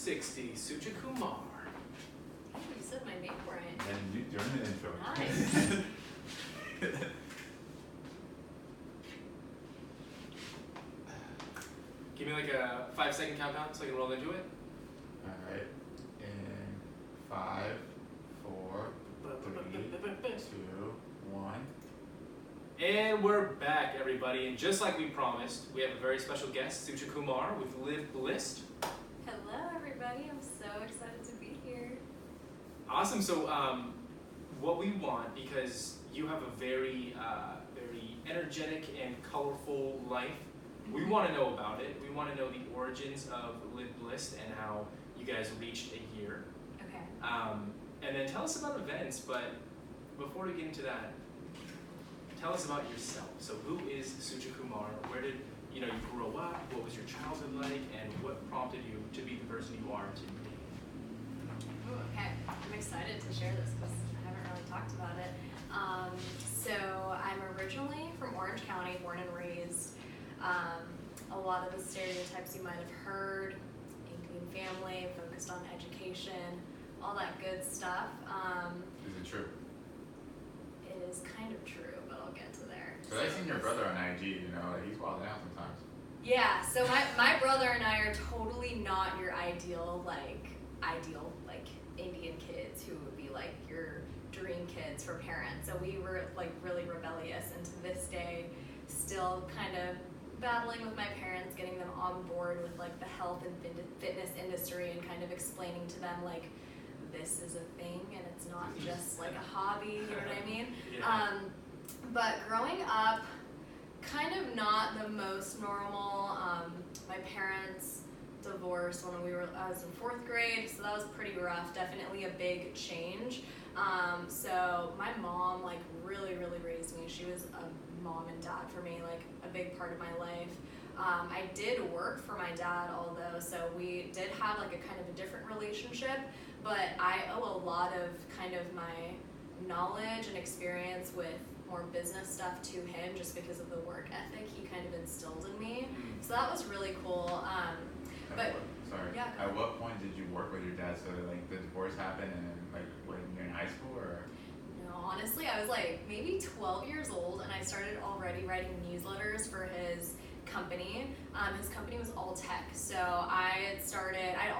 360, Suja Kumar. Oh, you said my name right. And during the intro. Nice. Give me like a 5-second countdown so I can roll into it. Alright. In 5, 4, 3, 2, 1. And we're back, everybody. And just like we promised, we have a very special guest, Suja Kumar with Blissed. Hello, everybody. I'm so excited to be here. Awesome. So, what we want, because you have a very, very energetic and colorful life, we want to know about it. We want to know the origins of Blissed and how you guys reached a year. Okay. And then tell us about events. But before we get into that, tell us about yourself. So, who is Suja Kumar? Where did you grow up? What was your childhood like? And what prompted you to be the person you are today? Ooh, okay. I'm excited to share this because I haven't really talked about it. So I'm originally from Orange County, born and raised. A lot of the stereotypes you might have heard, Indian family, focused on education, all that good stuff. Is it true? It is kind of true, but I'll get to there. Because I've seen your brother on IG, he's wild out sometimes. Yeah, so my brother and I are totally not your ideal Indian kids who would be like your dream kids for parents. So we were like really rebellious, and to this day still kind of battling with my parents, getting them on board with like the health and fitness industry and kind of explaining to them like this is a thing and it's not just like a hobby, you know what I mean? Yeah. But growing up, kind of not the most normal. My parents divorced when I was in 4th grade, so that was pretty rough. Definitely a big change. So my mom like really raised me. She was a mom and dad for me, like a big part of my life. I did work for my dad, although, so we did have like a kind of a different relationship, but I owe a lot of kind of my knowledge and experience with more business stuff to him just because of the work ethic he kind of instilled in me. So that was really cool. At what point did you work with your dad? So like the divorce happened and like when you're in high school or? No, honestly, I was like maybe 12 years old and I started already writing newsletters for his company. His company was all tech. So I'd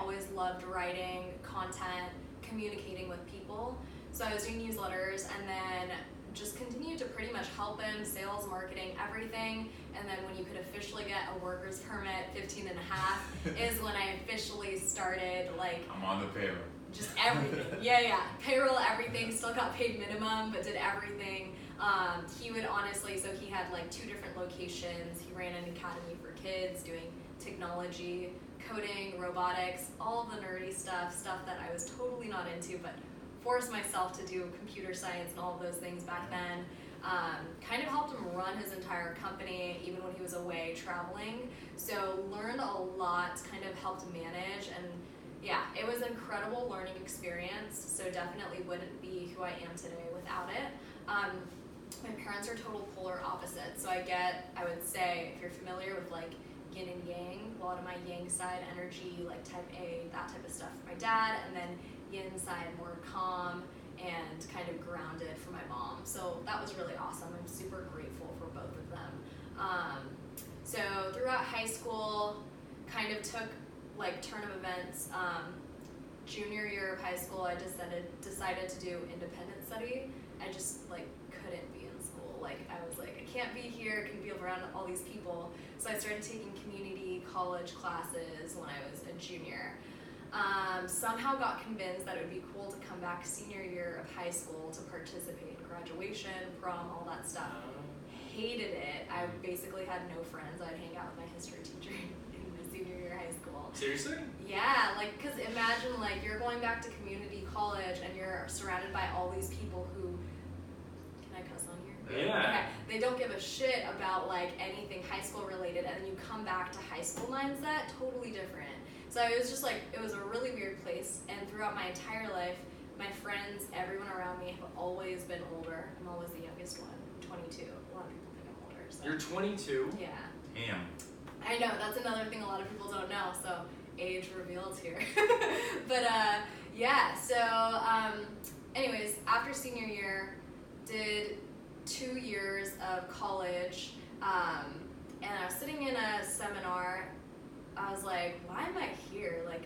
always loved writing content, communicating with people. So I was doing newsletters and then just continued to pretty much help him, sales, marketing, everything. And then when you could officially get a worker's permit, 15 and a half, is when I officially started like... I'm on the payroll. Just everything. Yeah. Payroll, everything, still got paid minimum, but did everything. He would honestly, so he had like 2 different locations. He ran an academy for kids doing technology, coding, robotics, all of the nerdy stuff that I was totally not into, but forced myself to do computer science and all of those things back then. Kind of helped him run his entire company even when he was away traveling. So learned a lot, kind of helped manage, and yeah, it was an incredible learning experience. So definitely wouldn't be who I am today without it. My parents are total polar opposites. So I would say, if you're familiar with like yin and yang, a lot of my yang side energy, like type A, that type of stuff for my dad, and then yin side more calm and kind of grounded for my mom. So that was really awesome. I'm super grateful for both of them. So throughout high school, kind of took like turn of events. Junior year of high school, I decided to do independent study. I just like couldn't be in school. Like I was like, I can't be here, can be around all these people. So I started taking community college classes when I was a junior. Somehow got convinced that it would be cool to come back senior year of high school to participate in graduation, prom, all that stuff. Hated it. I basically had no friends. I'd hang out with my history teacher in my senior year of high school. Seriously? Yeah, like, because imagine, like, you're going back to community college and you're surrounded by all these people who, can I cuss on here? Yeah. Okay. They don't give a shit about, like, anything high school related, and then you come back to high school mindset, totally different. So it was just like, it was a really weird place, and throughout my entire life, my friends, everyone around me have always been older. I'm always the youngest one, I'm 22. A lot of people think I'm older. So. You're 22? Yeah. Damn. I know, that's another thing a lot of people don't know. So age revealed here. But yeah, so anyways, after senior year, did 2 years of college, and I was sitting in a seminar. I was like, why am I here? Like,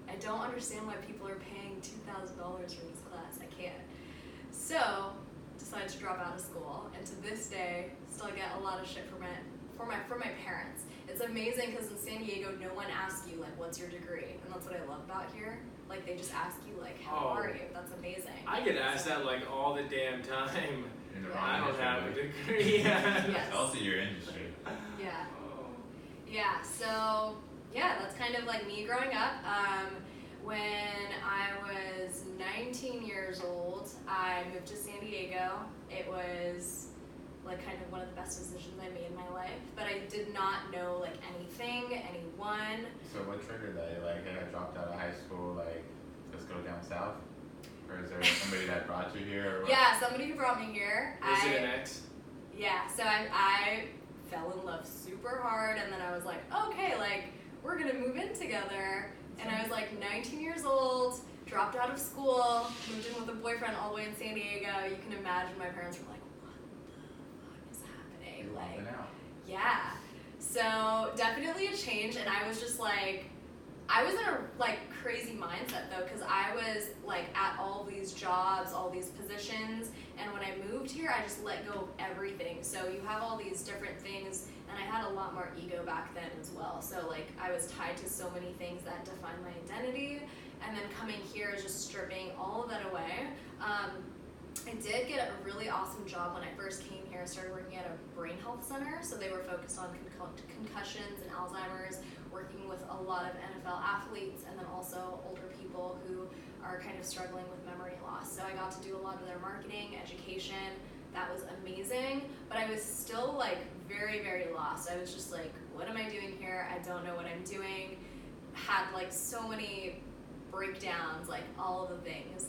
I don't understand why people are paying $2,000 for this class. I can't. So, decided to drop out of school, and to this day, still get a lot of shit from my parents. It's amazing because in San Diego, no one asks you like, what's your degree, and that's what I love about here. Like, they just ask you like, how are you? That's amazing. I get asked that like all the damn time. In the Yeah. wrong I don't industry, have a like, degree. Yes. also your industry. Yeah. Oh. Yeah, so yeah, that's kind of like me growing up. When I was 19 years old, I moved to San Diego. It was like kind of one of the best decisions I made in my life, but I did not know like anything, anyone. So what triggered that? Like, hey, I dropped out of high school, like, let's go down south? Or is there somebody that brought you here? Or what? Yeah, somebody who brought me here. Was it an ex? Yeah, so I fell in love super hard, and then I was like, okay, like, we're gonna move in together. And I was like 19 years old, dropped out of school, moved in with a boyfriend all the way in San Diego. You can imagine my parents were like, what the fuck is happening? You're Like, bumping out. yeah. So definitely a change, and I was just like, I was in a like crazy mindset though, because I was like at all these jobs, all these positions, and when I moved here, I just let go of everything. So you have all these different things, and I had a lot more ego back then as well. So like I was tied to so many things that define my identity, and then coming here is just stripping all of that away. I did get a really awesome job when I first came here. I started working at a brain health center, so they were focused on concussions and Alzheimer's, working with a lot of NFL athletes and then also older people who are kind of struggling with memory loss. So I got to do a lot of their marketing, education. That was amazing, but I was still like very, very lost. I was just like, what am I doing here? I don't know what I'm doing. Had like so many breakdowns, like all of the things.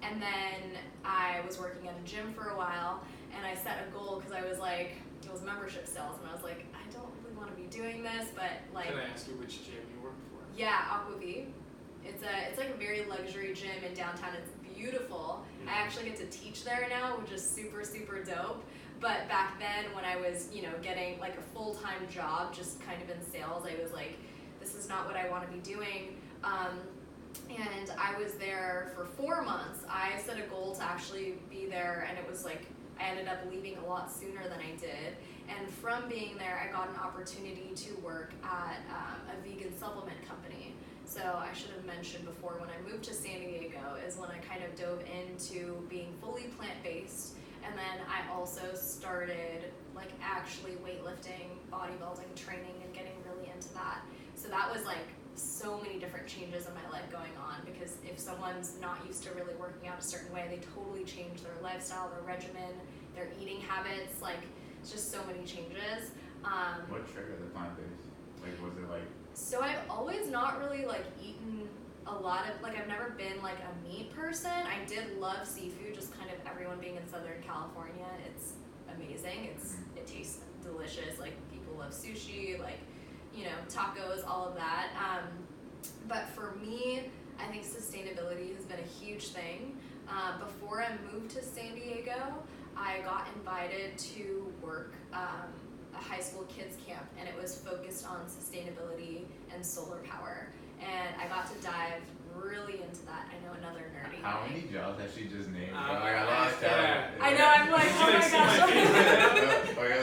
And then I was working at a gym for a while, and I set a goal because I was like, it was membership sales, and I was like, I don't really want to be doing this, but like. Can I ask you which gym you worked for? Yeah, Aquavie. It's like a very luxury gym in downtown. It's beautiful. Mm-hmm. I actually get to teach there now, which is super, super dope. But back then, when I was, getting like a full-time job, just kind of in sales, I was like, this is not what I want to be doing. And I was there for 4 months. I set a goal to actually be there, and it was like, I ended up leaving a lot sooner than I did. And from being there, I got an opportunity to work at a vegan supplement company. So I should have mentioned before, when I moved to San Diego is when I kind of dove into being fully plant-based. And then I also started like actually weightlifting, bodybuilding, training, and getting really into that. So that was like so many different changes in my life going on, because if someone's not used to really working out a certain way, they totally change their lifestyle, their regimen, their eating habits. Like, it's just so many changes. What triggered the plant-based? Like, was it like? So I've always not really like eaten a lot of, like, I've never been like a meat person. I did love seafood, just kind of everyone being in Southern California, it's amazing. It tastes delicious. Like, people love sushi, like, tacos, all of that. But for me, I think sustainability has been a huge thing. Before I moved to San Diego, I got invited to work a high school kids camp, and it was focused on sustainability and solar power. And I got to dive really into that. I know, another nerdy How thing. many jobs has she just named? I lost count. Yeah. I know, I'm like, oh my gosh.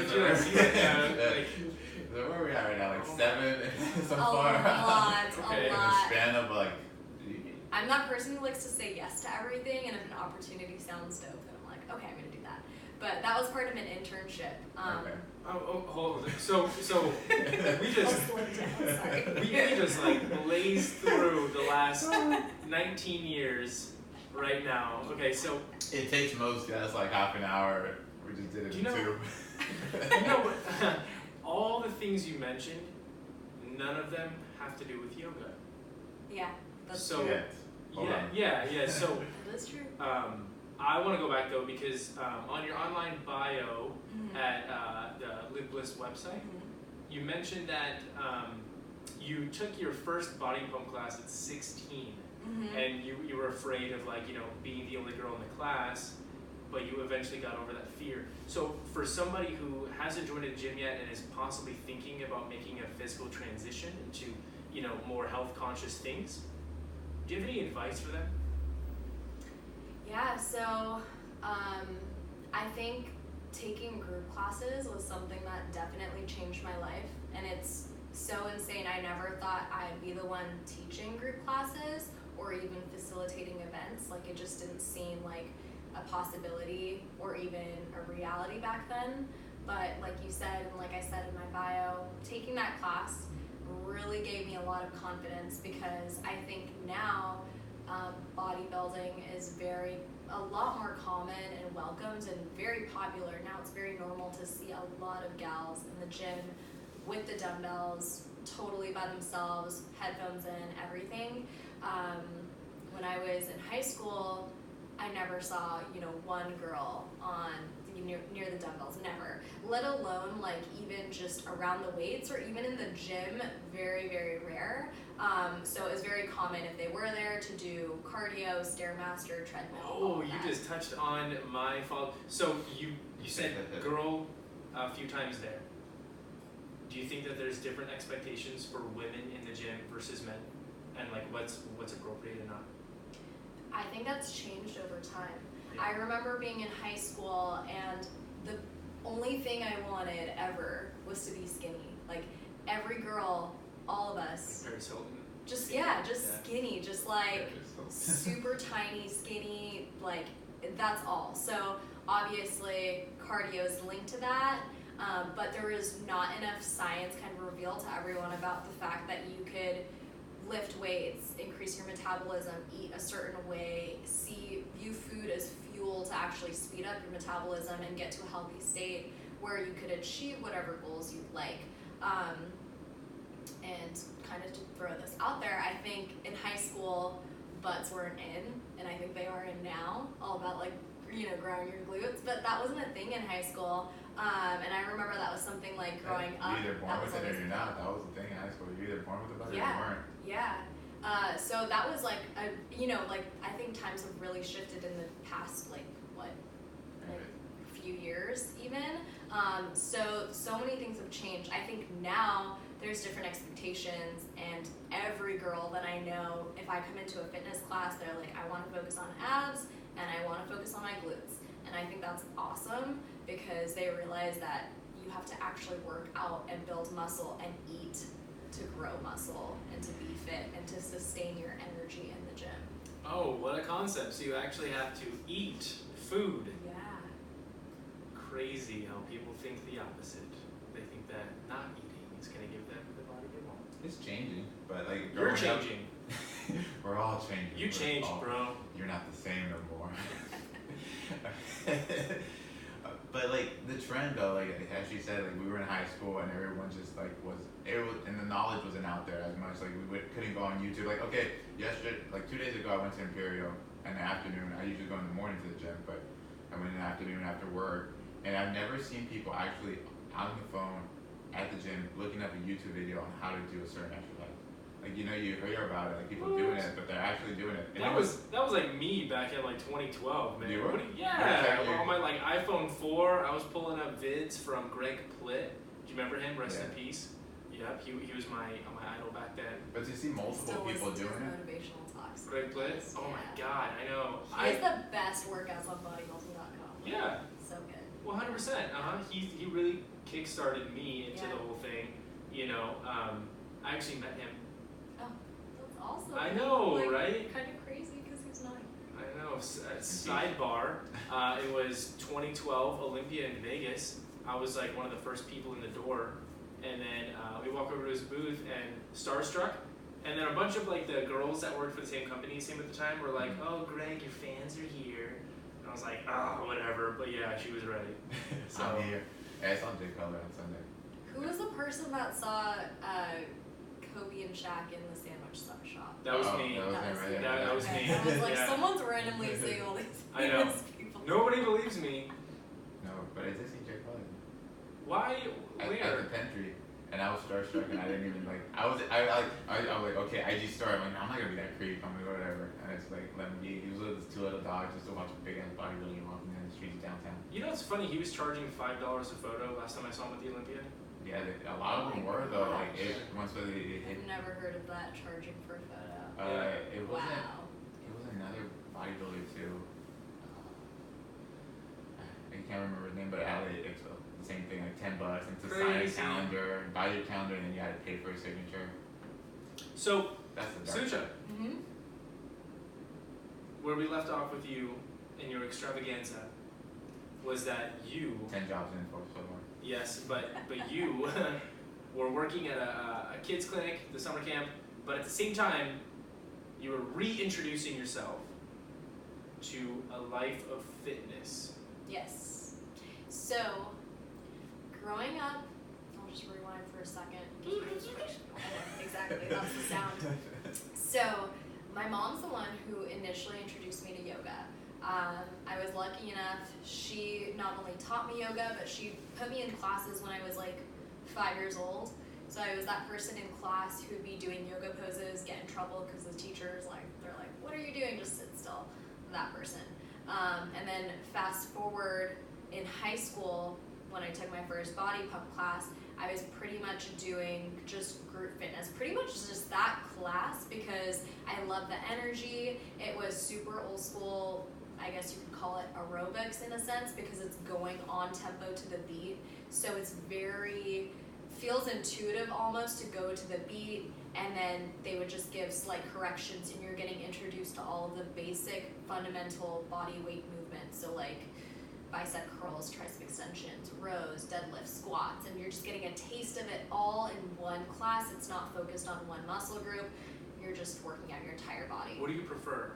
Did you like see that? So where are we at right now? Like 7 so A far? lot, Okay. a In a lot. span of like. I'm that person who likes to say yes to everything, and if an opportunity sounds dope, then I'm like, okay, I'm gonna do that. But that was part of an internship. Okay. Oh, hold on. So we just I'll slow down, sorry. we just like blazed through the last 19 years right now. Okay, so It takes most guys like half an hour. We just did it in 2. you know what? All the things you mentioned, none of them have to do with yoga. Yeah, that's So- true. Hold on. Yeah. So That is true. I want to go back though, because on your online bio Mhm. at the Live Blissed website, Mhm. you mentioned that you took your first body pump class at 16, and you were afraid of like, you know, being the only girl in the class, but you eventually got over that fear. So for somebody who hasn't joined a gym yet and is possibly thinking about making a physical transition into, you know, more health conscious things, do you have any advice for them? Yeah, so I think taking group classes was something that definitely changed my life, and it's so insane. I never thought I'd be the one teaching group classes or even facilitating events. Like, it just didn't seem like a possibility or even a reality back then. But like you said, and like I said in my bio, taking that class really gave me a lot of confidence, because I think now bodybuilding is a lot more common and welcomed and very popular. Now it's very normal to see a lot of gals in the gym with the dumbbells, totally by themselves, headphones in, everything. When I was in high school, I never saw, you know, one girl on near the dumbbells, never. Let alone like even just around the weights or even in the gym, very, very rare. So it was very common if they were there to do cardio, Stairmaster, treadmill. Oh, you just touched on my fault. So you said girl a few times there. Do you think that there's different expectations for women in the gym versus men? And like what's appropriate and not? I think that's changed over time. Yeah. I remember being in high school and the only thing I wanted ever was to be skinny. Like every girl, all of us. Paris Hilton. Just skinny, just like super tiny, skinny, like that's all. So obviously cardio is linked to that, but there was not enough science kind of revealed to everyone about the fact that you could lift weights, increase your metabolism, eat a certain way, view food as fuel to actually speed up your metabolism and get to a healthy state where you could achieve whatever goals you'd like. And kind of to throw this out there, I think in high school, butts weren't in, and I think they are in now, all about like, you know, growing your glutes, but that wasn't a thing in high school. And I remember that was something like growing up. You're either born with it or you're not. That was the thing in high school. You're either born with a butt or you weren't. Yeah. So that was like, like I think times have really shifted in the past, like few years even. So many things have changed. I think now there's different expectations, and every girl that I know, if I come into a fitness class, they're like, I want to focus on abs and I want to focus on my glutes. And I think that's awesome, because they realize that you have to actually work out and build muscle and eat to grow muscle and to be fit and to sustain your energy in the gym. Oh, what a concept. So you actually have to eat food. Yeah. Crazy how people think the opposite. They think that not eating is going to give them the body they want. It's changing, but like You're changing. We're all changing. You changed, bro. You're not the same no more. But like the trend though, like as she said, like we were in high school and everyone just like and the knowledge wasn't out there as much. Like we couldn't go on YouTube. Like okay, yesterday, like 2 days ago, I went to Imperial in the afternoon. I usually go in the morning to the gym, but I went in the afternoon after work, and I've never seen people actually on the phone at the gym looking up a YouTube video on how to do a certain exercise. Like, you know, you hear about it, like people doing it, but they're actually doing it. And that was like me back in like 2012, man. You were? Yeah, on my like iPhone 4, I was pulling up vids from Greg Plitt. Do you remember him? Rest in peace. Yep, he was my idol back then. But to see multiple people doing it. Motivational talks. Greg Plitt? Oh my God, I know. He has the best workouts on bodybuilding.com. Yeah. So good. 100%. He really kickstarted me into the whole thing. You know, I actually met him. Oh, that's awesome. I know, like, right? Kind of crazy because he's not. I know. Sidebar. It was 2012 Olympia in Vegas. I was like one of the first people in the door, and then we walk over to his booth and starstruck. And then a bunch of like the girls that worked for the same company as him at the time were like, "Oh, Greg, your fans are here." And I was like, "Oh, whatever." But yeah, she was right. So I'm here. Yeah, I saw Jay Cutler on Sunday. Who was the person that saw Kobe and Shaq in the sandwich shop? that was me. That was me. That was me. I was like, Yeah. someone's randomly saying all these I know. famous people. Nobody believes me. No, but I did see Jay Cutler. Why? At Where? the Pentry. And I was starstruck, and I didn't even like. I was like, okay, IG story. I'm like, I'm not gonna be that creep. I'm gonna go whatever. And it's like, let me be. He was with his two little dogs, just a bunch of big ass bodybuilding walking down the streets downtown. You know, it's funny. He was charging $5 a photo last time I saw him at the Olympiad. Yeah, a lot of them were though. Like once they hit. I've never heard of that, charging for a photo. It wasn't. Wow. It was another bodybuilder too. I can't remember his name, but it's the same thing, like $10 and to sign a calendar, buy your calendar, and then you had to pay for a signature. So, that's the dark Suja, side. where we left off with you in your extravaganza was that you 10 jobs in for so far. Yes, but you were working at a kids clinic, the summer camp, but at the same time, you were reintroducing yourself to a life of fitness. Yes. So, growing up, I'll just rewind for a second. Exactly, that's the sound. So, my mom's the one who initially introduced me to yoga. I was lucky enough, she not only taught me yoga, but she put me in classes when I was like 5 years old. So I was that person in class who would be doing yoga poses, get in trouble because the teachers, they're like, what are you doing? Just sit still. That person. And then fast forward in high school, when I took my first body pump class, I was pretty much doing just group fitness, pretty much just that class because I love the energy. It was super old school, I guess you could call it aerobics in a sense because it's going on tempo to the beat. So it's feels intuitive almost to go to the beat, and then they would just give slight corrections and you're getting introduced to all of the basic fundamental body weight movements. So like bicep curls, tricep extensions, rows, deadlifts, squats, and you're just getting a taste of it all in one class. It's not focused on one muscle group. You're just working out your entire body. What do you prefer?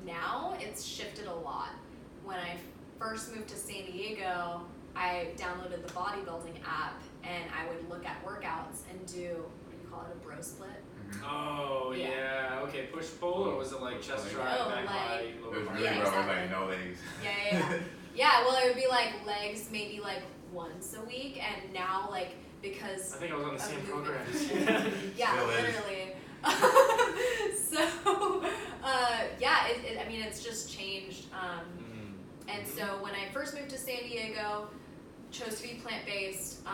Now it's shifted a lot. When I first moved to San Diego, I downloaded the bodybuilding app and I would look at workouts and do, what do you call it, a bro split? Mm-hmm. Oh, yeah. Okay, push-pull, or was it like chest drive, back body, It lower was body? really Yeah, rough, exactly. like no legs. Yeah. Yeah, well, it would be like legs maybe like once a week, and now like because I think I was on the of same movement. program. Yeah, Still is. literally. So, yeah, I mean, it's just changed. And so when I first moved to San Diego, chose to be plant-based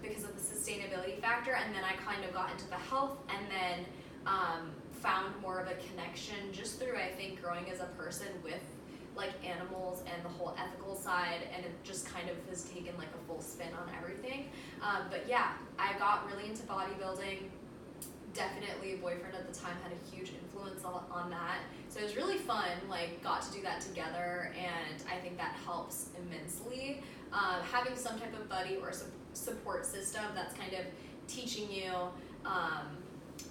because of the sustainability factor, and then I kind of got into the health, and then found more of a connection just through, I think, growing as a person with like animals and the whole ethical side, and it just kind of has taken like a full spin on everything. But yeah, I got really into bodybuilding. Definitely a boyfriend at the time had a huge influence on that. So it was really fun, like got to do that together, and I think that helps immensely. Having some type of buddy or support system that's kind of teaching you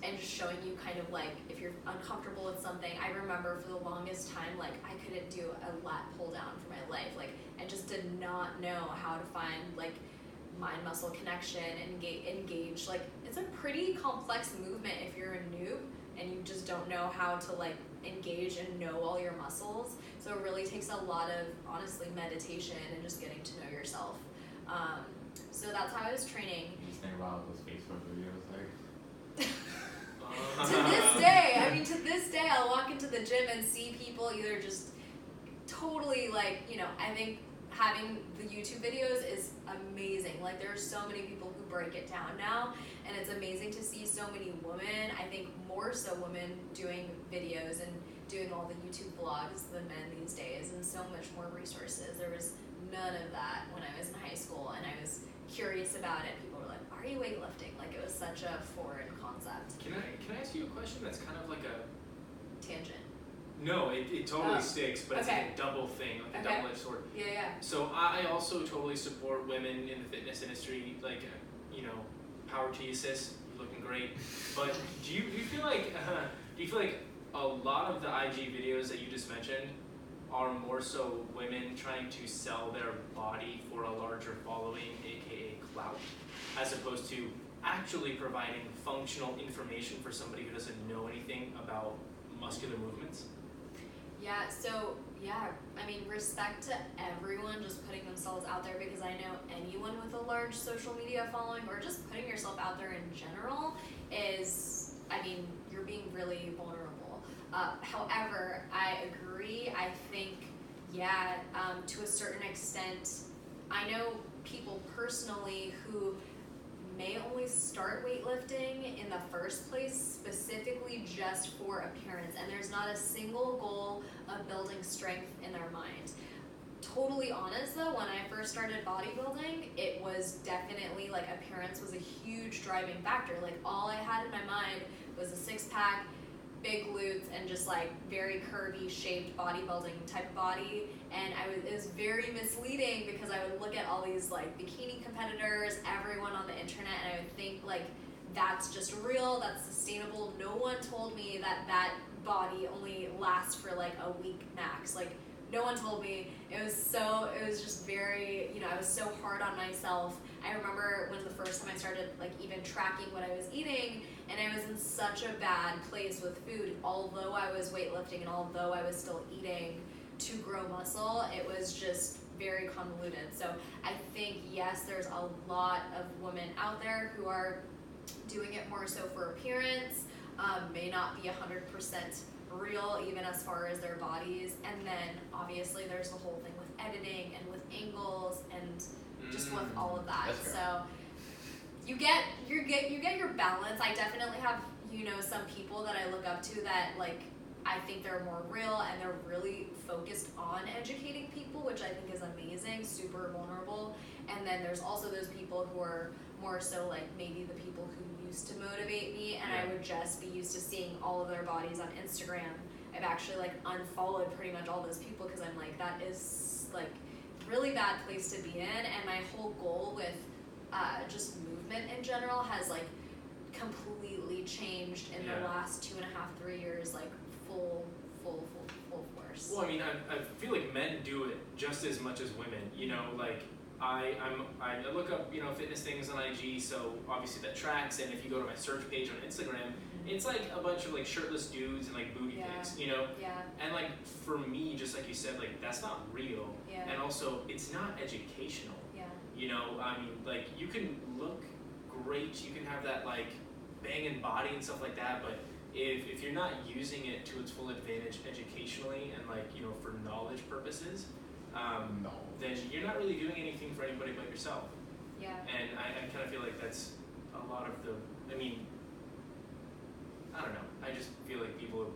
and just showing you kind of like if you're uncomfortable with something. I remember for the longest time, like I couldn't do a lat pull down for my life. Like I just did not know how to find like mind muscle connection and engage. Like it's a pretty complex movement if you're a noob and you just don't know how to like engage and know all your muscles. So it really takes a lot of honestly meditation and just getting to know yourself. So that's how I was training. You just think about those Facebook videos, like. To this day, I'll walk into the gym and see people either just totally like, I think having the YouTube videos is amazing. Like there's so many people who break it down now, and it's amazing to see so many women, I think more so women doing videos and doing all the YouTube vlogs than men these days, and so much more resources. There was none of that when I was in high school, and I was curious about it. People were like, are you weightlifting? Like it was such a foreign concept. Can I ask you a question that's kind of like a Tangent. No, it totally sticks, but it's Okay. like a double thing, like a Okay. double-edged sword. Yeah. So I also totally support women in the fitness industry. Like, power to you, sis. You're looking great. But do you feel like a lot of the IG videos that you just mentioned are more so women trying to sell their body for a larger following, aka clout, as opposed to actually providing functional information for somebody who doesn't know anything about muscular movements? Yeah, so I mean, respect to everyone just putting themselves out there, because I know anyone with a large social media following or just putting yourself out there in general is, I mean, you're being really vulnerable. However, I agree. I think, to a certain extent, I know people personally who may only start weightlifting in the first place specifically just for appearance, and there's not a single goal of building strength in their mind. Totally honest though, when I first started bodybuilding, it was definitely like appearance was a huge driving factor. Like all I had in my mind was a six-pack, big glutes, and just like very curvy shaped bodybuilding type of body. And it was very misleading because I would look at all these like bikini competitors, everyone on the internet, and I would think like that's just real, that's sustainable. No one told me that body only lasts for like a week max. Like no one told me. It was just very, I was so hard on myself. I remember when the first time I started like even tracking what I was eating, and I was in such a bad place with food, although I was weightlifting and although I was still eating to grow muscle, it was just very convoluted. So I think, yes, there's a lot of women out there who are doing it more so for appearance, may not be 100% real even as far as their bodies. And then obviously there's the whole thing with editing and with angles and just with all of that. So you get your balance. I definitely have, some people that I look up to that like I think they're more real and they're really focused on educating people, which I think is amazing, super vulnerable. And then there's also those people who are more so like maybe the people who used to motivate me, and I would just be used to seeing all of their bodies on Instagram. I've actually like unfollowed pretty much all those people because I'm like, that is like really bad place to be in. And my whole goal with just movement in general has like completely changed in the last 2.5, 3 years, like full force. Well, I mean, I feel like men do it just as much as women. Like I look up fitness things on IG, so obviously that tracks. And if you go to my search page on Instagram, it's like a bunch of like shirtless dudes and like booty pics, And like for me, just like you said, like that's not real. And also it's not educational. I mean, like you can look great, you can have that like banging body and stuff like that, but if you're not using it to its full advantage educationally and like for knowledge purposes, then you're not really doing anything for anybody but yourself. And I kind of feel like that's a lot of the, I mean, I don't know, I just feel like people are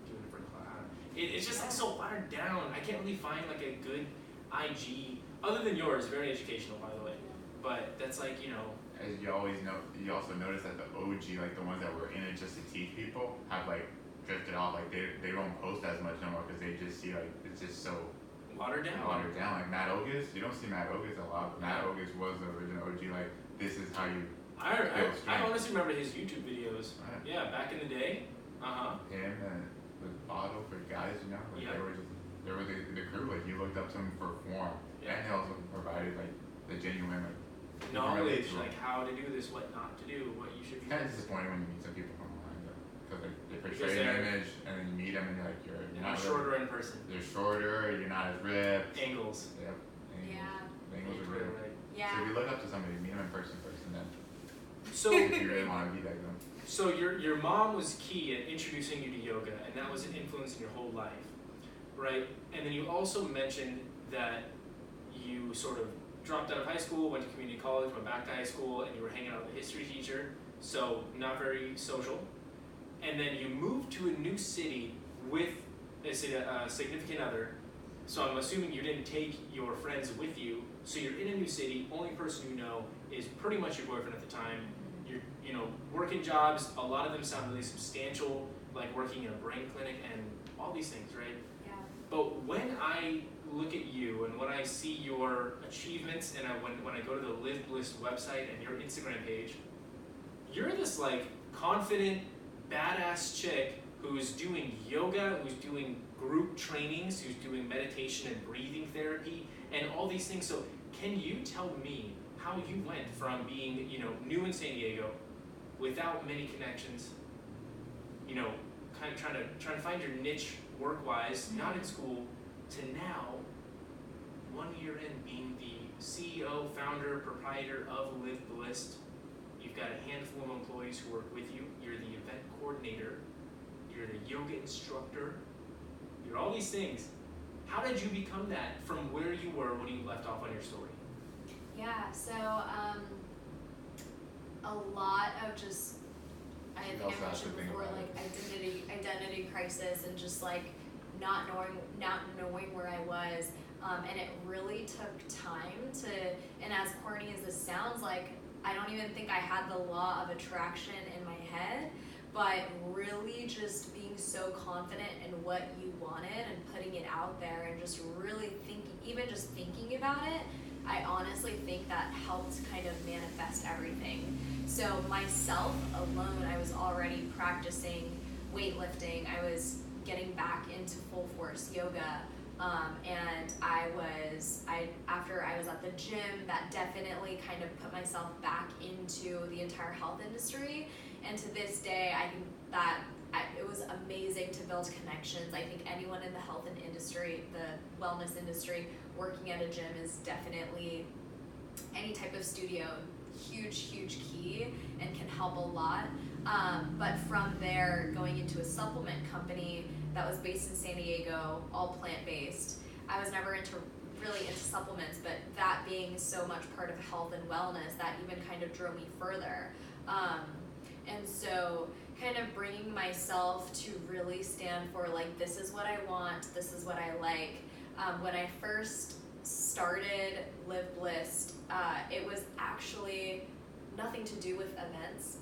doing it for clout. It's just like so watered down. I can't really find like a good IG other than yours, very educational by the way, but that's like as you always know, you also notice that the OG, like the ones that were in it just to teach people, have like drifted off. Like they don't post as much no more because they just see like it's just so watered down. Like Matt Ogus, you don't see Matt Ogus a lot. Matt Ogus was the original OG. Like this is how you. I honestly remember his YouTube videos. Right. Yeah, back in the day. Him and the bottle for guys, like they were the crew. Like you looked up to them for form, and they also provided like the genuine like. Knowledge, like how to do this, what not to do, what you should be doing. It's kind of disappointing when you meet some people from online though, because they portray an image and then you meet them and you're like, you're not shorter in person. They're shorter, you're not as ripped. Angles. Yep. The angles are real. Right. So if you look up to somebody, meet them in person first, and then so if you really want to be like them. So your mom was key in introducing you to yoga, and that was an influence in your whole life, right? And then you also mentioned that you sort of dropped out of high school, went to community college, went back to high school, and you were hanging out with a history teacher, so not very social. And then you moved to a new city with a significant other, so I'm assuming you didn't take your friends with you, so you're in a new city, only person you know is pretty much your boyfriend at the time. You're working jobs, a lot of them sound really substantial, like working in a brain clinic and all these things, right? Yeah. But when I look at you and when I see your achievements and when I go to the Live Blissed website and your Instagram page, you're this like confident, badass chick who's doing yoga, who's doing group trainings, who's doing meditation and breathing therapy and all these things. So can you tell me how you went from being, new in San Diego, without many connections, kind of trying to find your niche work-wise, not in school, to now, 1 year in, being the CEO, founder, proprietor of Blissed. You've got a handful of employees who work with you. You're the event coordinator. You're the yoga instructor. You're all these things. How did you become that from where you were when you left off on your story? Yeah, so a lot of just, I think I mentioned before, like identity crisis, and just like not knowing where I was, and it really took time to. And as corny as this sounds, like I don't even think I had the law of attraction in my head, but really just being so confident in what you wanted and putting it out there, and just really thinking about it, I honestly think that helped kind of manifest everything. So myself alone, I was already practicing weightlifting. I was getting back into full force yoga. And after I was at the gym, that definitely kind of put myself back into the entire health industry. And to this day, I think that it was amazing to build connections. I think anyone in the health and industry, the wellness industry, working at a gym is definitely, any type of studio, huge key and can help a lot. But from there, going into a supplement company that was based in San Diego, all plant-based. I was never really into supplements, but that being so much part of health and wellness, that even kind of drove me further. And so kind of bringing myself to really stand for, like, this is what I want, this is what I like. When I first started Live Blissed, it was actually nothing to do with events.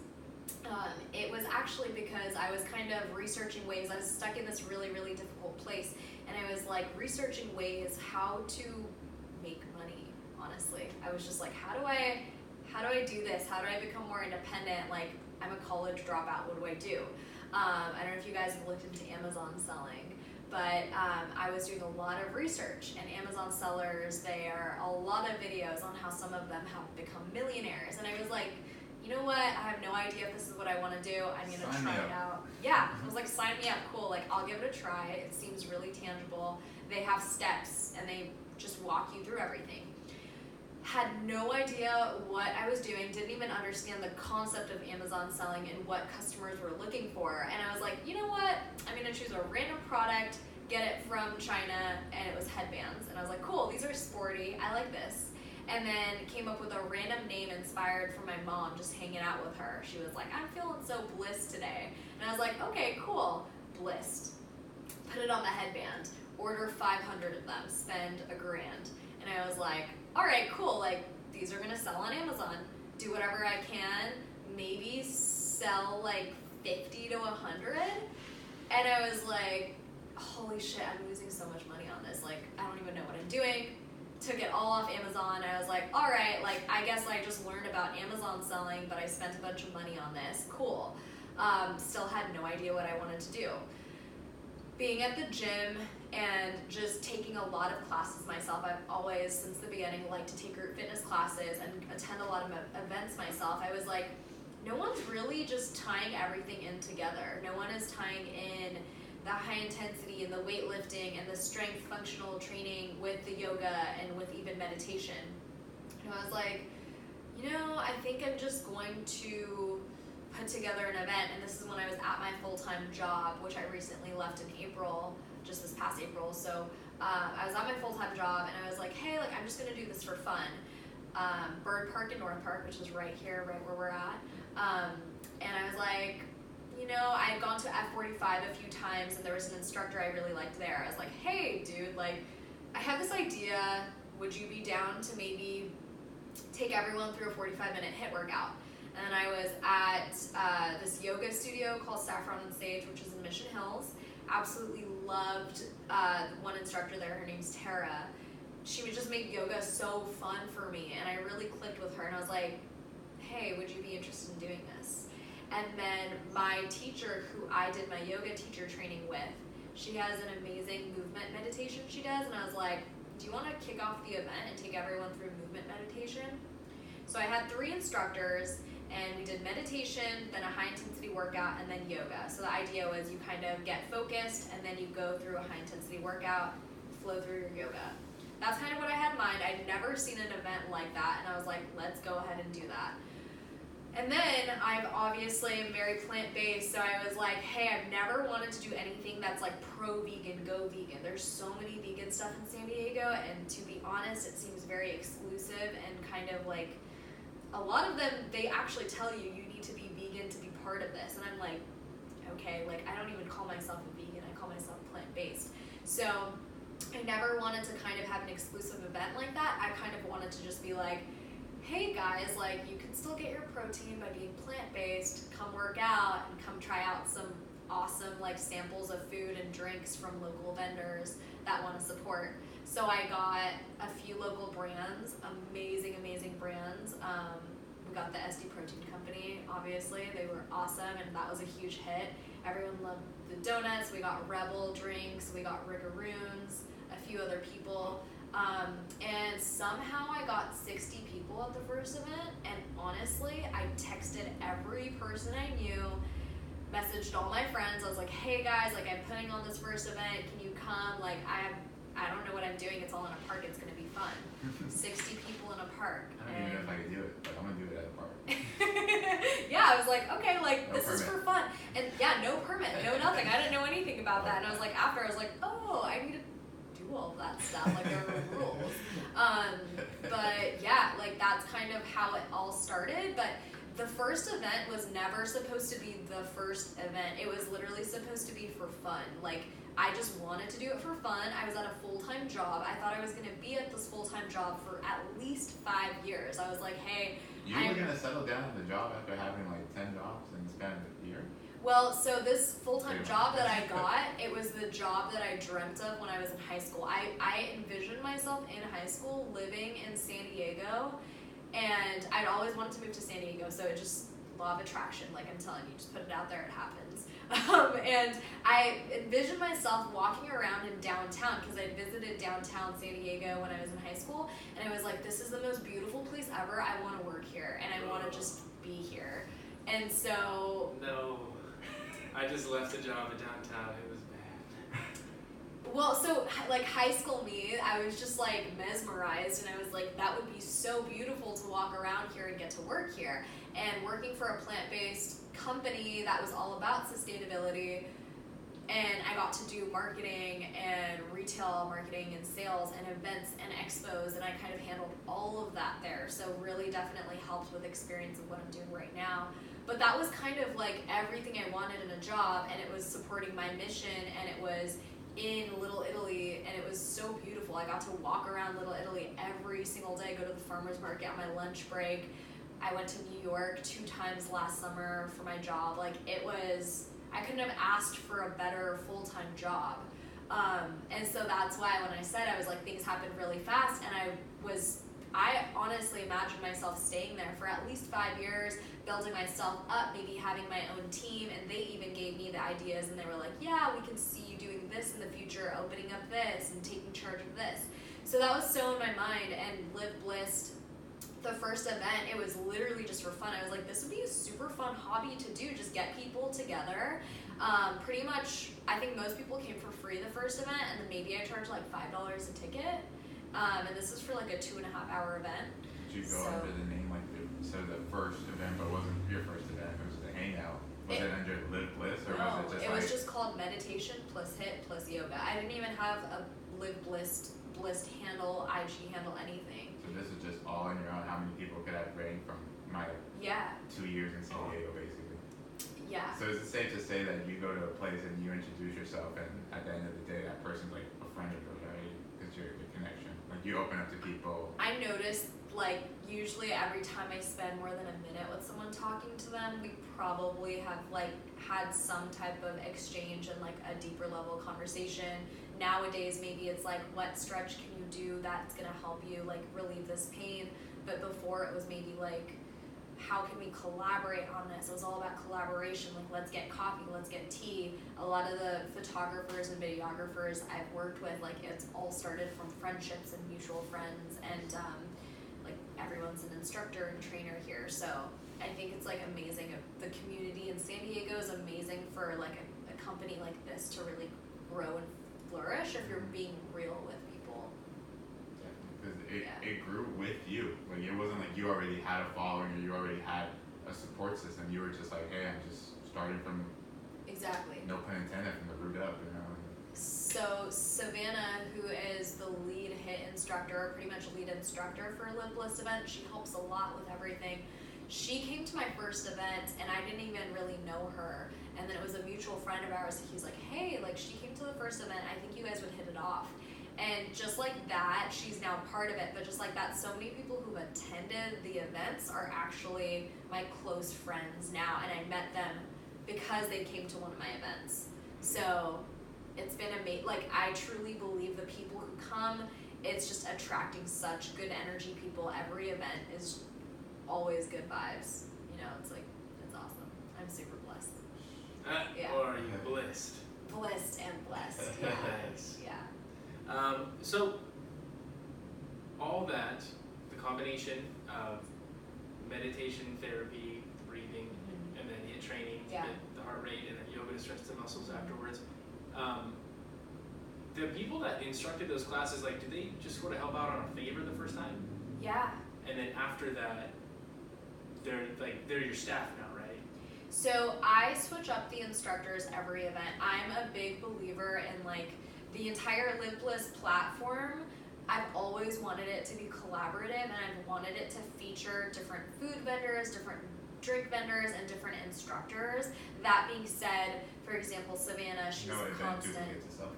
It was actually because I was kind of researching ways. I was stuck in this really difficult place, and I was like researching ways how to make money. Honestly, I was just like, how do I do this? How do I become more independent? Like, I'm a college dropout. What do I do? I don't know if you guys have looked into Amazon selling, but I was doing a lot of research, and Amazon sellers, there are a lot of videos on how some of them have become millionaires, and I was like, you know what, I have no idea if this is what I want to do. I'm going to try it out. Yeah, I was like, sign me up, cool, like, I'll give it a try. It seems really tangible. They have steps, and they just walk you through everything. Had no idea what I was doing, didn't even understand the concept of Amazon selling and what customers were looking for. And I was like, you know what, I'm going to choose a random product, get it from China, and it was headbands. And I was like, cool, these are sporty, I like this. And then came up with a random name inspired from my mom, just hanging out with her. She was like, I'm feeling so blissed today. And I was like, okay, cool, Blissed. Put it on the headband, order 500 of them, spend $1,000. And I was like, all right, cool, like, these are gonna sell on Amazon. Do whatever I can, maybe sell like 50 to 100. And I was like, holy shit, I'm losing so much money on this. Like, I don't even know what I'm doing. Took it all off Amazon. I was like, all right, like, I guess I just learned about Amazon selling, but I spent a bunch of money on this. Cool. Still had no idea what I wanted to do. Being at the gym and just taking a lot of classes myself, I've always, since the beginning, liked to take group fitness classes and attend a lot of events myself. I was like, no one's really just tying everything in together. No one is tying in the high intensity and the weightlifting and the strength functional training with the yoga and with even meditation. And I was like, you know, I think I'm just going to put together an event. And this is when I was at my full-time job, which I recently left in April, just this past April. So I was at my full-time job, and I was like, hey, like, I'm just gonna do this for fun. Bird Park in North Park, which is right here, right where we're at. And I was like, you know, I had gone to F45 a few times, and there was an instructor I really liked there. I was like, hey, dude, like, I have this idea. Would you be down to maybe take everyone through a 45-minute HIIT workout? And I was at this yoga studio called Saffron and Sage, which is in Mission Hills. Absolutely loved one instructor there. Her name's Tara. She would just make yoga so fun for me, and I really clicked with her, and I was like, hey, would you be interested in doing this? And then my teacher, who I did my yoga teacher training with, she has an amazing movement meditation she does, and I was like, do you want to kick off the event and take everyone through movement meditation? So I had 3 instructors, And we did meditation, then a high intensity workout, and then yoga. So the idea was you kind of get focused and then you go through a high intensity workout, flow through your yoga. That's kind of what I had in mind. I'd never seen an event like that, and I was like, let's go ahead and do that. And then I'm obviously very plant-based, so I was like, hey, I've never wanted to do anything that's like pro-vegan, go vegan. There's so many vegan stuff in San Diego, and to be honest, it seems very exclusive and kind of like, a lot of them, they actually tell you you need to be vegan to be part of this. And I'm like, okay, like I don't even call myself a vegan, I call myself plant-based. So I never wanted to kind of have an exclusive event like that. I kind of wanted to just be like, hey guys, like you can still get your protein by being plant-based, come work out and come try out some awesome like samples of food and drinks from local vendors that want to support. So I got a few local brands, amazing brands. We got the SD Protein Company, obviously, they were awesome and that was a huge hit. Everyone loved the donuts, we got Rebel drinks, we got Riggaroons, a few other people. And somehow I got 60 people at the first event, and honestly, I texted every person I knew, messaged all my friends. I was like, hey guys, like I'm putting on this first event, can you come? Like I don't know what I'm doing, it's all in a park, it's gonna be fun. 60 people in a park. I don't even know if I could do it, but I'm gonna do it at a park. Yeah, I was like, okay, like No this permit. is for fun. And yeah, no permit, no nothing. I didn't know anything about that. And I was like, after I was like, oh, I need to do all of that stuff, like there are rules. But yeah, like that's kind of how it all started. But the first event was never supposed to be the first event. It was literally supposed to be for fun. Like I just wanted to do it for fun. I was at a full-time job. I thought I was gonna be at this full-time job for at least 5 years. I was like, hey, You were gonna settle down in the job after having like 10 jobs in the span of a year? well, so this full-time job that I got, it was the job that I dreamt of when I was in high school. I envisioned myself in high school living in San Diego, and I'd always wanted to move to San Diego, so it just, law of attraction, like I'm telling you, just put it out there, it happens. And I envisioned myself walking around in downtown, because I visited downtown San Diego when I was in high school, and I was like, this is the most beautiful place ever, I want to work here, and I want to just be here. And so... No. I just left a job in downtown. It was bad. Well, so like high school me, I was just like mesmerized, and I was like, that would be so beautiful to walk around here and get to work here. And working for a plant-based company that was all about sustainability, and I got to do marketing and retail marketing and sales and events and expos, and I kind of handled all of that there. So really definitely helped with experience of what I'm doing right now. But that was kind of like everything I wanted in a job, and it was supporting my mission, and it was in Little Italy, and it was so beautiful. I got to walk around Little Italy every single day, go to the farmer's market on my lunch break. I went to New York 2 times last summer for my job. Like it was, I couldn't have asked for a better full-time job. And so that's why when I said, I was like, things happened really fast, and I honestly imagined myself staying there for at least 5 years, building myself up, maybe having my own team, and they even gave me the ideas, and they were like, yeah, we can see you doing this in the future, opening up this and taking charge of this. So that was so in my mind. And Live Blissed, the first event, it was literally just for fun. I was like, this would be a super fun hobby to do, just get people together. Pretty much, I think most people came for free the first event, and then maybe I charged like $5 a ticket. And this is for like a 2.5-hour event. Did you go under the name like so the first event, but wasn't your first event, it was the hangout. Was it under Live Bliss, or no, was it just it was just called meditation plus HIIT plus yoga. I didn't even have a Live Blissed handle, IG handle, anything. So this is just all on your own, how many people could have ranked from my 2 years in San Diego, basically? Yeah. So is it safe to say that you go to a place and you introduce yourself, and at the end of the day, that person's like a friend of yours, right? Because you're the connection. Like you open up to people. I noticed, like, usually every time I spend more than a minute with someone talking to them, we probably have, like, had some type of exchange and, like, a deeper level conversation. Nowadays, maybe it's like, what stretch can you do that's gonna help you, like, relieve this pain? But before, it was maybe, like, how can we collaborate on this? It was all about collaboration, like, let's get coffee, let's get tea. A lot of the photographers and videographers I've worked with, like, it's all started from friendships and mutual friends, and, like, everyone's an instructor and trainer here, so I think it's like amazing. The community in San Diego is amazing for like a company like this to really grow and flourish if you're being real with people. Definitely, because it grew with you. Like it wasn't like you already had a following or you already had a support system. You were just like, hey, I'm just starting from Exactly. no pun intended, from the root up, you know. So Savannah, who is the lead HIIT instructor, or pretty much lead instructor for Blissed event, she helps a lot with everything. She came to my first event and I didn't even really know her. And then it was a mutual friend of ours. He's like, hey, like she came to the first event. I think you guys would hit it off. And just like that, she's now part of it. But just like that, so many people who've attended the events are actually my close friends now. And I met them because they came to one of my events. So it's been amazing. Like I truly believe the people who come, it's just attracting such good energy people. Every event is always good vibes. You know, it's like, it's awesome. I'm super blessed. Yeah. Or are you blissed? Blissed and blessed. Yeah. Nice. Yeah. So all that, the combination of meditation, therapy, breathing, and then HIIT training to Yeah. get the heart rate, and then yoga to stretch the muscles afterwards. The people that instructed those classes, like, did they just sort of help out on a favor the first time? Yeah. And then after that, they're your staff now, right? So I switch up the instructors every event. I'm a big believer in like the entire Blissed platform. I've always wanted it to be collaborative, and I've wanted it to feature different food vendors, different drink vendors, and different instructors. That being said, for example, Savannah, she's No event constant. duplicates itself.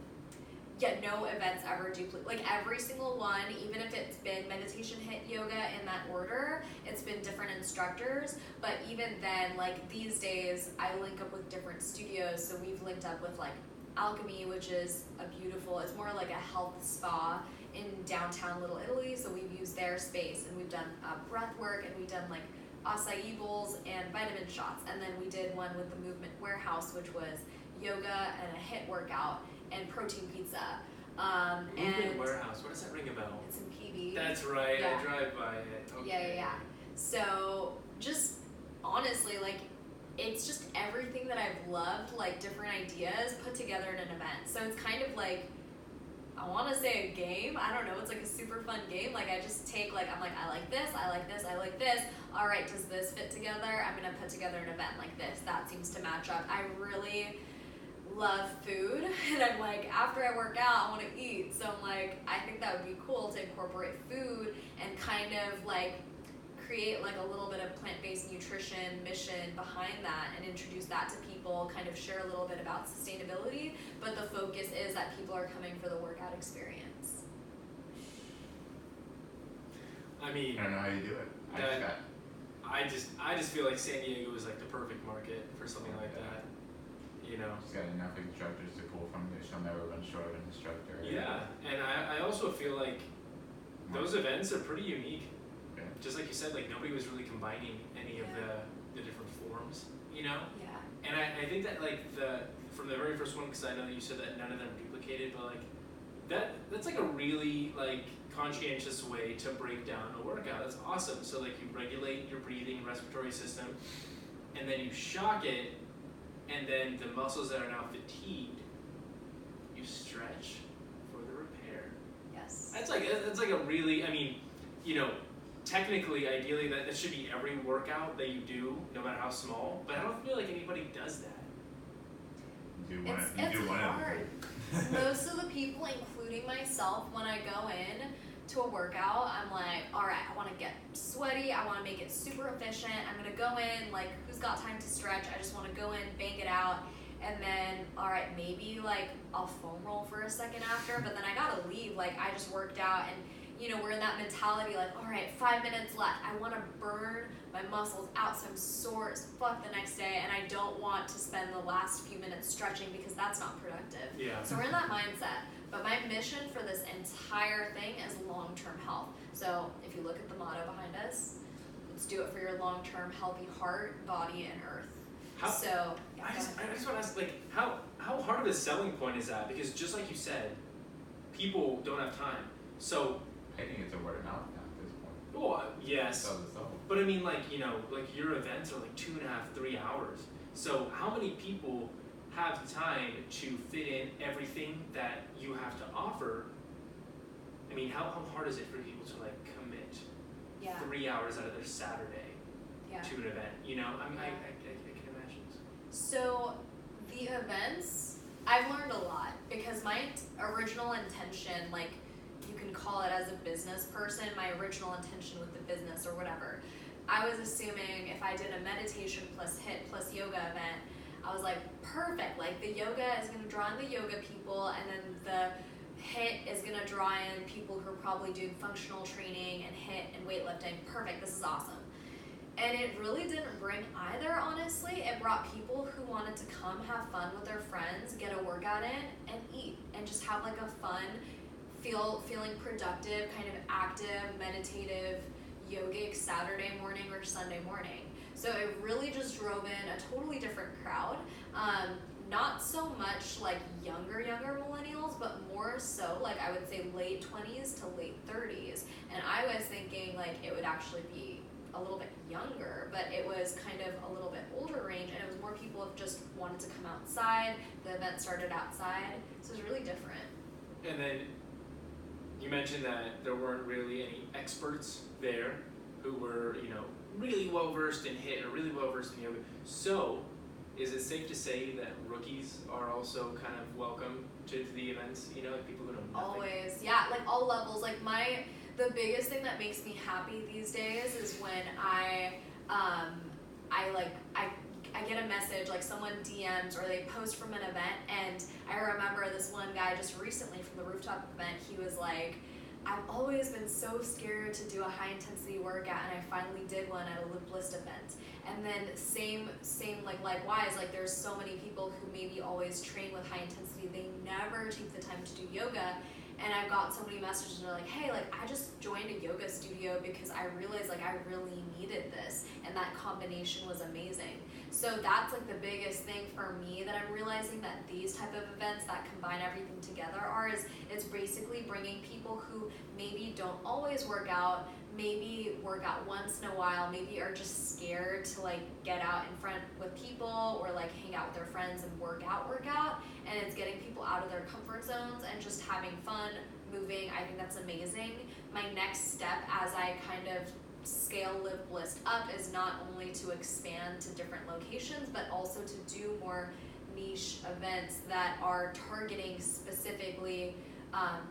Yeah, no events ever duplicate. Like every single one, even if it's been meditation, HIIT, yoga in that order, it's been different instructors. But even then, like these days, I link up with different studios. So we've linked up with like Alchemy, which is it's more like a health spa in downtown Little Italy. So we've used their space, and we've done breath work, and we've done like acai bowls and vitamin shots. And then we did one with the Movement Warehouse, which was yoga and a HIIT workout and protein pizza. Movement And Warehouse, what does that ring a bell? it's in PV. That's right, Yeah. I drive by it. Okay. Yeah. So just honestly, like it's just everything that I've loved, like different ideas put together in an event. So it's kind of like, I want to say a game. I don't know. It's like a super fun game. Like I just take I'm like, I like this, I like this, I like this. All right, does this fit together? I'm gonna put together an event like this. That seems to match up. I really love food, and I'm like, after I work out, I want to eat. So I'm like, I think that would be cool to incorporate food and kind of like create like a little bit of plant-based nutrition mission behind that, and introduce that to people, kind of share a little bit about sustainability, but the focus is that people are coming for the workout experience. I mean, I don't know how you do it. I just feel like San Diego is like the perfect market for something like that. You know. She's got enough instructors to pull from. She'll never run short of an instructor. Yeah, and I also feel like those events are pretty unique. Yeah. Just like you said, like nobody was really combining any of the different forms, you know? Yeah. And I think that like from the very first one, because I know that you said that none of them are duplicated, but like that's like a really like conscientious way to break down a workout. That's awesome. So like you regulate your breathing and respiratory system, and then you shock it, and then the muscles that are now fatigued, you stretch for the repair. Yes. That's like a really, I mean, you know, technically, ideally, that should be every workout that you do, no matter how small. But I don't feel like anybody does that. You do one. It's hard. Most of the people, including myself, when I go in to a workout, I'm like, all right, I want to get sweaty. I want to make it super efficient. I'm gonna go in like, who's got time to stretch? I just want to go in, bang it out, and then, all right, maybe like I'll foam roll for a second after, but then I gotta leave. Like I just worked out, and you know, we're in that mentality like, all right, 5 minutes left. I want to burn my muscles out so I'm sore as fuck the next day, and I don't want to spend the last few minutes stretching because that's not productive. Yeah. So we're in that mindset. But my mission for this entire thing is long-term health. So if you look at the motto behind us, let's do it for your long-term healthy heart, body, and earth. I just want to ask, like, how hard of a selling point is that? Because just like you said, people don't have time. So I think it's a word of mouth now at this point. Well, yes. Sell the soul. But I mean, like, you know, like your events are like 2.5, 3 hours. So how many people have time to fit in everything that you have to offer? I mean, how hard is it for people to like commit 3 hours out of their Saturday to an event? You know, I mean, I can imagine. So the events, I've learned a lot because my original intention, like you can call it as a business person, my original intention with the business or whatever, I was assuming if I did a meditation plus HIIT plus yoga event, I was like, perfect, like the yoga is gonna draw in the yoga people, and then the HIIT is gonna draw in people who are probably doing functional training and HIIT and weightlifting. Perfect, this is awesome. And it really didn't bring either, honestly. It brought people who wanted to come have fun with their friends, get a workout in, and eat, and just have like a fun, feeling productive, kind of active, meditative, yogic Saturday morning or Sunday morning. So it really just drove in a totally different crowd. Not so much like younger millennials, but more so like I would say late 20s to late 30s. And I was thinking like it would actually be a little bit younger, but it was kind of a little bit older range, and it was more people who just wanted to come outside. The event started outside, so it was really different. And then you mentioned that there weren't really any experts there who were, you know, really well versed in HIIT or really well versed in yoga. So, is it safe to say that rookies are also kind of welcome to the events? You know, like people who know nothing. Always, yeah, like all levels. Like the biggest thing that makes me happy these days is when I get a message, like someone DMs or they post from an event, and I remember this one guy just recently from the rooftop event, he was like, I've always been so scared to do a high intensity workout, and I finally did one at a Blissed event. And then same like likewise, like there's so many people who maybe always train with high intensity, they never take the time to do yoga. And I've got so many messages that are like, hey, like I just joined a yoga studio because I realized like I really needed this, and that combination was amazing. So that's like the biggest thing for me that I'm realizing that these type of events that combine everything together is it's basically bringing people who maybe don't always work out, maybe work out once in a while, maybe are just scared to like get out in front with people or like hang out with their friends and work out, and it's getting people out of their comfort zones and just having fun, moving. I think that's amazing. My next step as I kind of scale Live Blissed up is not only to expand to different locations, but also to do more niche events that are targeting specifically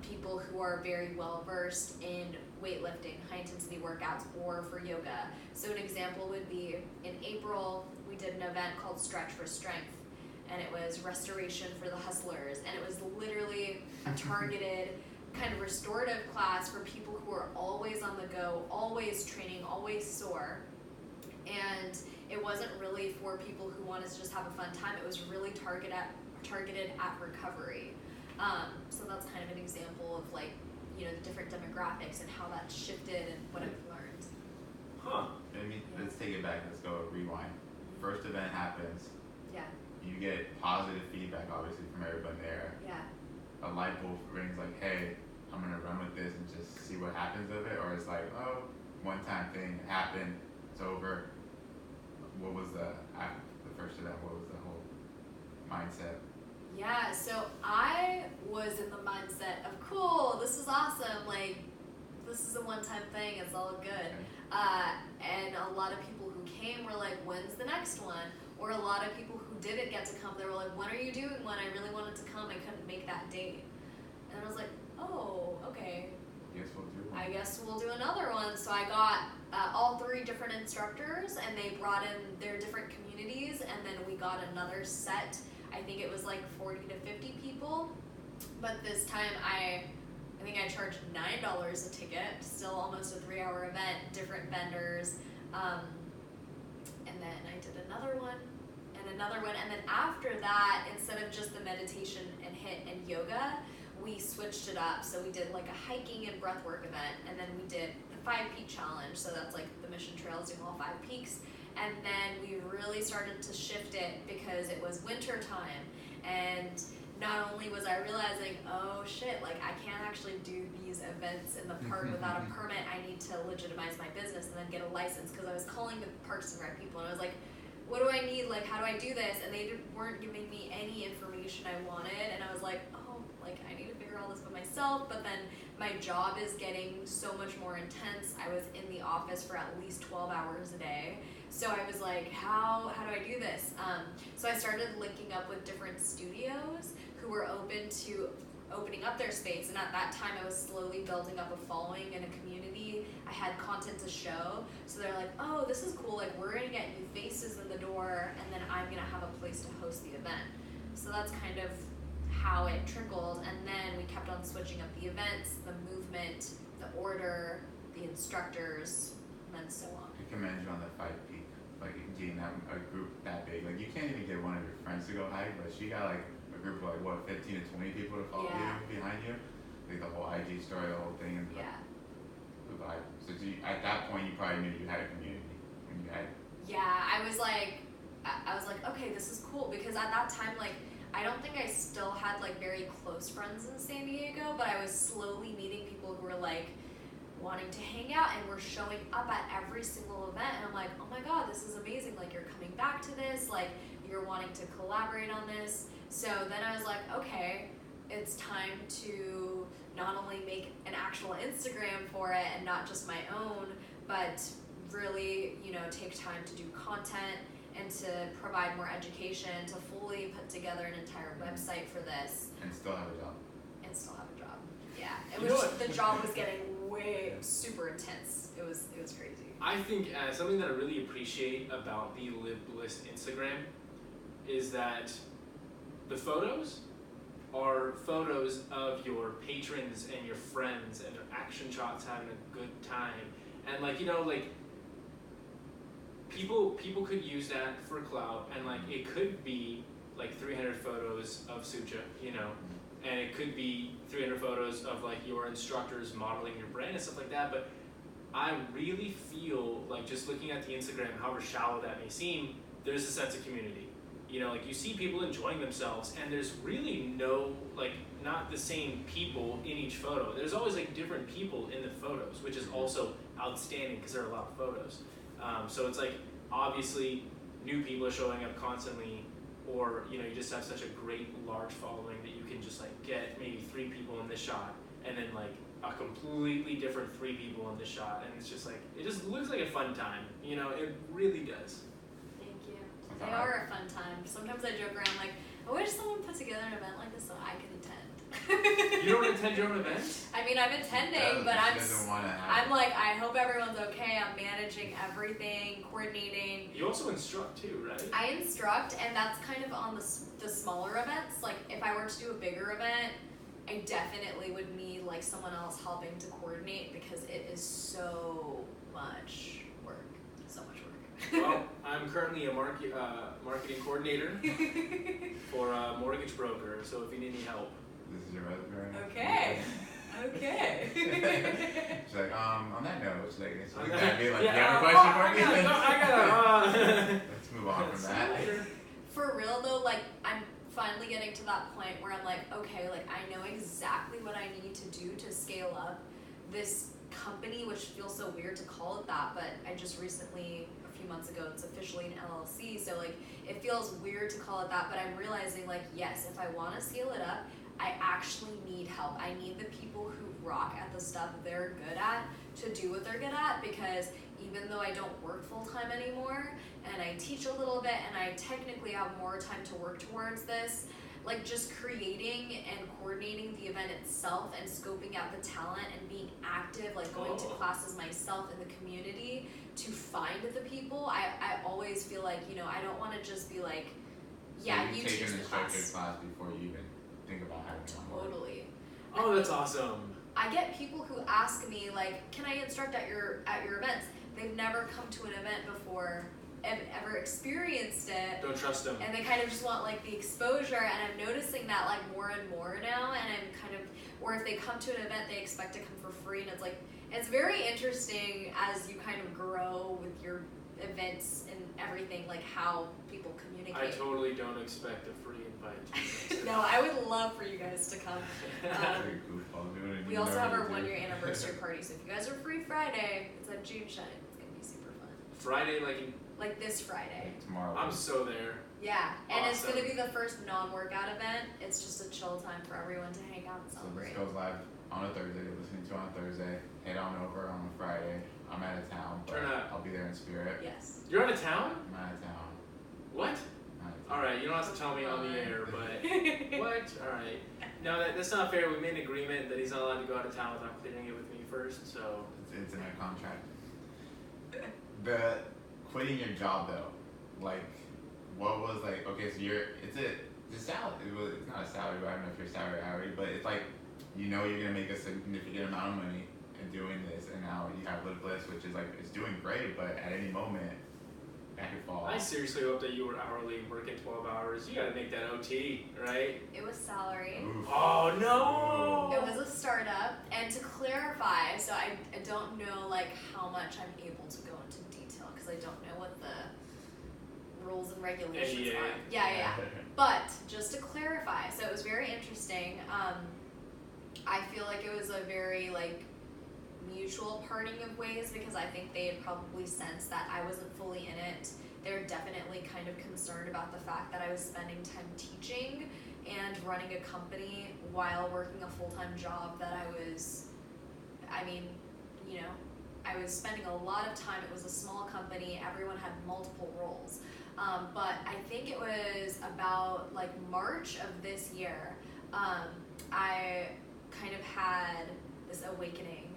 people who are very well versed in weightlifting, high intensity workouts, or for yoga. So an example would be in April, we did an event called Stretch for Strength, and it was restoration for the hustlers, and it was literally a targeted kind of restorative class for people who are always on the go, always training, always sore. And it wasn't really for people who wanted to just have a fun time. It was really targeted at recovery. So that's kind of an example of like, you know, the different demographics and how that's shifted and what I've learned. Huh. I mean, let's take it back. Let's go rewind. First event happens. Yeah. You get positive feedback, obviously, from everyone there. Yeah. A light bulb rings like, hey, I'm gonna run with this and just see what happens of it, or it's like, oh, one-time thing, it happened, it's over. What was after the first event? What was the whole mindset? Yeah, so I was in the mindset of, cool, this is awesome, like, this is a one-time thing, it's all good. And a lot of people who came were like, when's the next one? Or a lot of people who didn't get to come, they were like, when are you doing one? I really wanted to come, I couldn't make that date. And I was like, oh, okay. I guess we'll do another one. So I got all 3 different instructors, and they brought in their different communities, and then we got another set. I think it was like 40 to 50 people, but this time I think I charged $9 a ticket, still almost a 3-hour event, different vendors, and then I did another one, and then after that, instead of just the meditation and HIIT and yoga, we switched it up. So we did like a hiking and breathwork event, and then we did the 5-peak challenge, so that's like the Mission Trails doing all 5 peaks. And then we really started to shift it because it was winter time, and not only was I realizing realizing, oh shit, like I can't actually do these events in the park without a permit. I need to legitimize my business and then get a license, because I was calling the Parks and Rec people and I was like, what do I need? Like, how do I do this? And they weren't giving me any information I wanted, and I was like, oh, like I need to figure all this by myself. But then my job is getting so much more intense. I was in the office for at least 12 hours a day. So I was like, how do I do this? So I started linking up with different studios who were open to opening up their space. And at that time, I was slowly building up a following and a community. I had content to show. So they're like, oh, this is cool. Like, we're going to get new faces in the door, and then I'm going to have a place to host the event. So that's kind of how it trickled. And then we kept on switching up the events, the movement, the order, the instructors, and then so on. I commend you on the 5 peak, like getting that a group that big. Like, you can't even get one of your friends to go hike, but she got like a group of like 15 to 20 people to follow you behind you. Like the whole IG story, the whole thing, and the vibe. So at that point, you probably knew you had a community when you had. Yeah, I was like, okay, this is cool, because at that time, like, I don't think I still had like very close friends in San Diego, but I was slowly meeting people who were like wanting to hang out and were showing up at every single event, and I'm like, oh my god, this is amazing, like you're coming back to this, like you're wanting to collaborate on this. So then I was like, okay, it's time to not only make an actual Instagram for it and not just my own, but really, take time to do content and to provide more education, to fully put together an entire website for this. And still have a job. Yeah, the job was getting way super intense. It was crazy. I think something that I really appreciate about the Live Blissed Instagram is that the photos are photos of your patrons and your friends and their action shots having a good time. And people could use that for clout, and it could be 300 photos of Sucha, and it could be 300 photos of your instructors modeling your brand and stuff like that. But I really feel just looking at the Instagram, however shallow that may seem, there's a sense of community. You see people enjoying themselves, and there's really no, not the same people in each photo. There's always different people in the photos, which is also outstanding because there are a lot of photos. So it's obviously new people are showing up constantly, or you just have such a great large following that you can just get maybe 3 people in this shot, and then a completely different 3 people in this shot, and it's just it just looks like a fun time. It really does. They are a fun time. Sometimes I joke around I wish someone put together an event like this so I could attend. You don't attend your own events? I mean, I'm attending, but I hope everyone's okay. I'm managing everything, coordinating. You also instruct too, right? I instruct, and that's kind of on the smaller events. If I were to do a bigger event, I definitely would need someone else helping to coordinate, because it is so much work. Well, I'm currently a marketing coordinator for a mortgage broker, so if you need any help. This is your resume? Okay. She's on that note, it's you have a question for me? Let's move on from that. For real though, I'm finally getting to that point where I'm okay, I know exactly what I need to do to scale up this company, which feels so weird to call it that, but I just recently, a few months ago, it's officially an LLC, so it feels weird to call it that, but I'm realizing yes, if I want to scale it up, I actually need help. I need the people who rock at the stuff they're good at to do what they're good at, because even though I don't work full-time anymore, and I teach a little bit, and I technically have more time to work towards this, just creating and coordinating the event itself and scoping out the talent and being active, going to classes myself in the community to find the people. I always feel I don't want to just be you teach the class before you even think about having one. Totally. Oh, that's awesome. I get people who ask me can I instruct at your events? They've never come to an event before, ever experienced it. Don't trust them. And they kind of just want the exposure, and I'm noticing that more and more now, and I'm kind of, or if they come to an event, they expect to come for free, and it's very interesting as you kind of grow with your events and everything, like how people communicate. I totally don't expect a free invite. No, I would love for you guys to come. We also have our 1 year anniversary party, so if you guys are free Friday, it's at June Shine. It's gonna be super fun. Friday, like this Friday. Tomorrow. I'm so there. Yeah, and it's Awesome. gonna be the first non-workout event. It's just a chill time for everyone to hang out and So celebrate. this goes live on a Thursday. You're listening to it on a Thursday. Head on over on a Friday. I'm out of town, but Turn up. I'll be there in spirit. Yes. You're out of town? I'm out of town. What? I'm out of town. Alright, you don't have to tell me on the air, but what? Alright. No, that's not fair. We made an agreement that he's not allowed to go out of town without clearing it with me first, so. It's in our contract. The quitting your job though, like, what was like? Okay, so it's a salary. It's not a salary, but I don't know if you're salary hourly, but it's like, you know, you're gonna make a significant amount of money in doing this, and now you have Live Bliss, which is like, it's doing great, but at any moment that could fall I off. seriously hope that you were hourly, working 12 hours. You gotta make that OT, right? It was salary. Oof. Oh no! It was a startup, and to clarify, so I don't know like how much I'm able to go into detail because I don't know what the rules and regulations NDA. are. Yeah. But just to clarify, so it was very interesting. I feel like it was a very like mutual parting of ways because I think they had probably sensed that I wasn't fully in it. They were definitely kind of concerned about the fact that I was spending time teaching and running a company while working a full-time job that I was spending a lot of time. It was a small company. Everyone had multiple roles. But I think it was about like March of this year, I kind of had this awakening.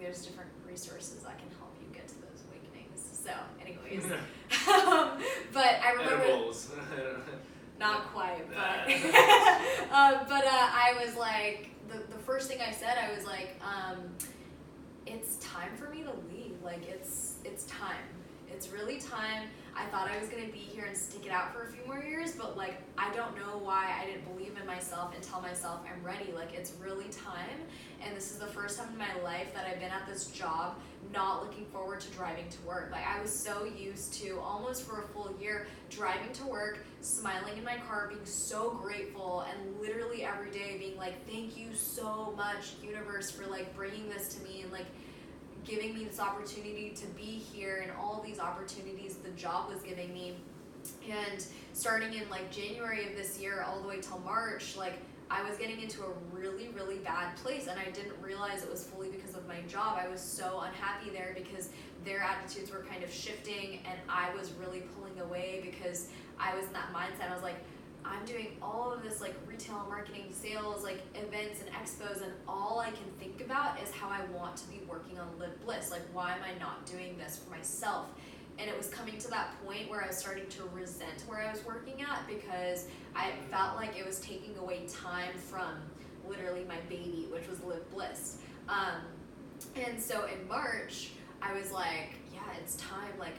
There's different resources that can help you get to those awakenings. So anyways, but I remember, Edibles. not quite, but, I was like, the first thing I said, I was like, it's time for me to leave. Like it's time. It's really time. I thought I was gonna be here and stick it out for a few more years, but like I don't know why I didn't believe in myself and tell myself I'm ready. Like it's really time, and this is the first time in my life that I've been at this job not looking forward to driving to work. Like I was so used to almost for a full year driving to work, smiling in my car, being so grateful, and literally every day being like, thank you so much, universe, for like bringing this to me and like giving me this opportunity to be here and all these opportunities the job was giving me. And starting in like January of this year all the way till March, like I was getting into a really, really bad place, and I didn't realize it was fully because of my job. I was so unhappy there because their attitudes were kind of shifting, and I was really pulling away because I was in that mindset. I was like, I'm doing all of this like retail marketing, sales, like events and expos, and all I can think about is how I want to be working on Live Bliss. Like, why am I not doing this for myself? And it was coming to that point where I was starting to resent where I was working at because I felt like it was taking away time from literally my baby, which was Live Bliss. And so in March, I was like, yeah, it's time. Like,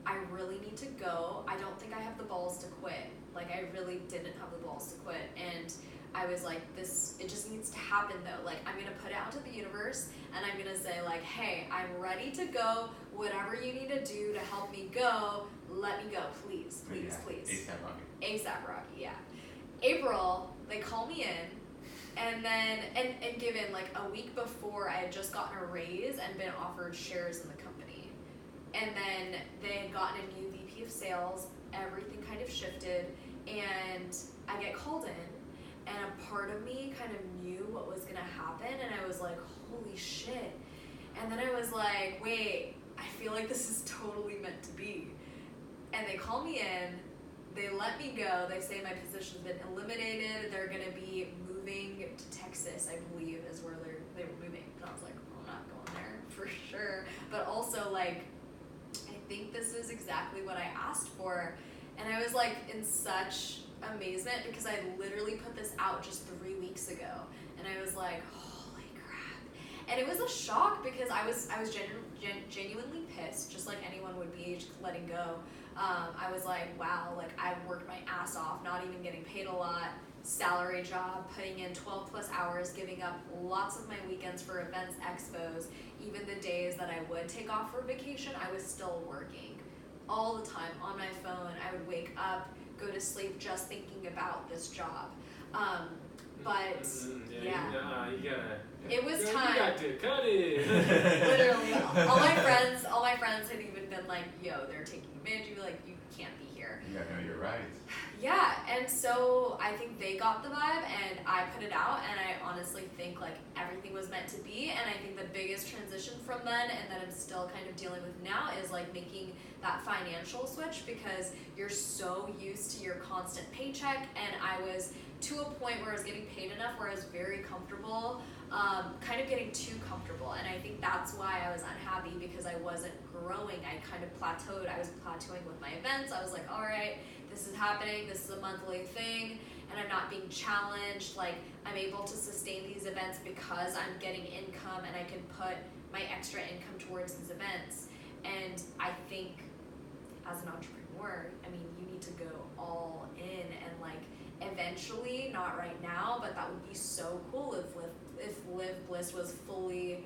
I really need to go. I don't think I have the balls to quit. Like, I really didn't have the balls to quit. And I was like, it just needs to happen though. Like, I'm gonna put it out to the universe, and I'm gonna say like, hey, I'm ready to go. Whatever you need to do to help me go, let me go, please, please, please. ASAP Rocky. ASAP Rocky, yeah. April, they call me in, and then, and given like a week before, I had just gotten a raise and been offered shares in the company. And then they had gotten a new VP of sales, everything kind of shifted, and I get called in, and a part of me kind of knew what was gonna happen, and I was like, holy shit. And then I was like, wait, I feel like this is totally meant to be. And they call me in, they let me go, they say my position's been eliminated, they're gonna be moving to Texas, I believe, is where they were moving. And I was like, I'm not going there for sure. But also like, I think this is exactly what I asked for. And I was like in such amazement because I literally put this out just 3 weeks ago. And I was like, holy crap. And it was a shock because I was genuinely pissed, just like anyone would be, just letting go. I was like, wow, like I've worked my ass off, not even getting paid a lot, salary job, putting in 12 plus hours, giving up lots of my weekends for events, expos. Even the days that I would take off for vacation, I was still working all the time on my phone. I would wake up, go to sleep just thinking about this job. But yeah, you gotta. It was You time. got to cut it. Literally, all my friends had even been like, "Yo, they're taking advantage." You'd be like, "You can't be here." You gotta know your rights. Yeah, and so I think they got the vibe, and I put it out, and I honestly think like everything was meant to be. And I think the biggest transition from then, and that I'm still kind of dealing with now, is like making that financial switch, because you're so used to your constant paycheck, and I was to a point where I was getting paid enough where I was very comfortable, kind of getting too comfortable. And I think that's why I was unhappy, because I wasn't growing. I kind of plateaued. I was plateauing with my events. I was like, all right, this is happening. This is a monthly thing, and I'm not being challenged. Like, I'm able to sustain these events because I'm getting income, and I can put my extra income towards these events. And I think as an entrepreneur, I mean, you need to go all in, and like, eventually, not right now, but that would be so cool if Live Bliss was fully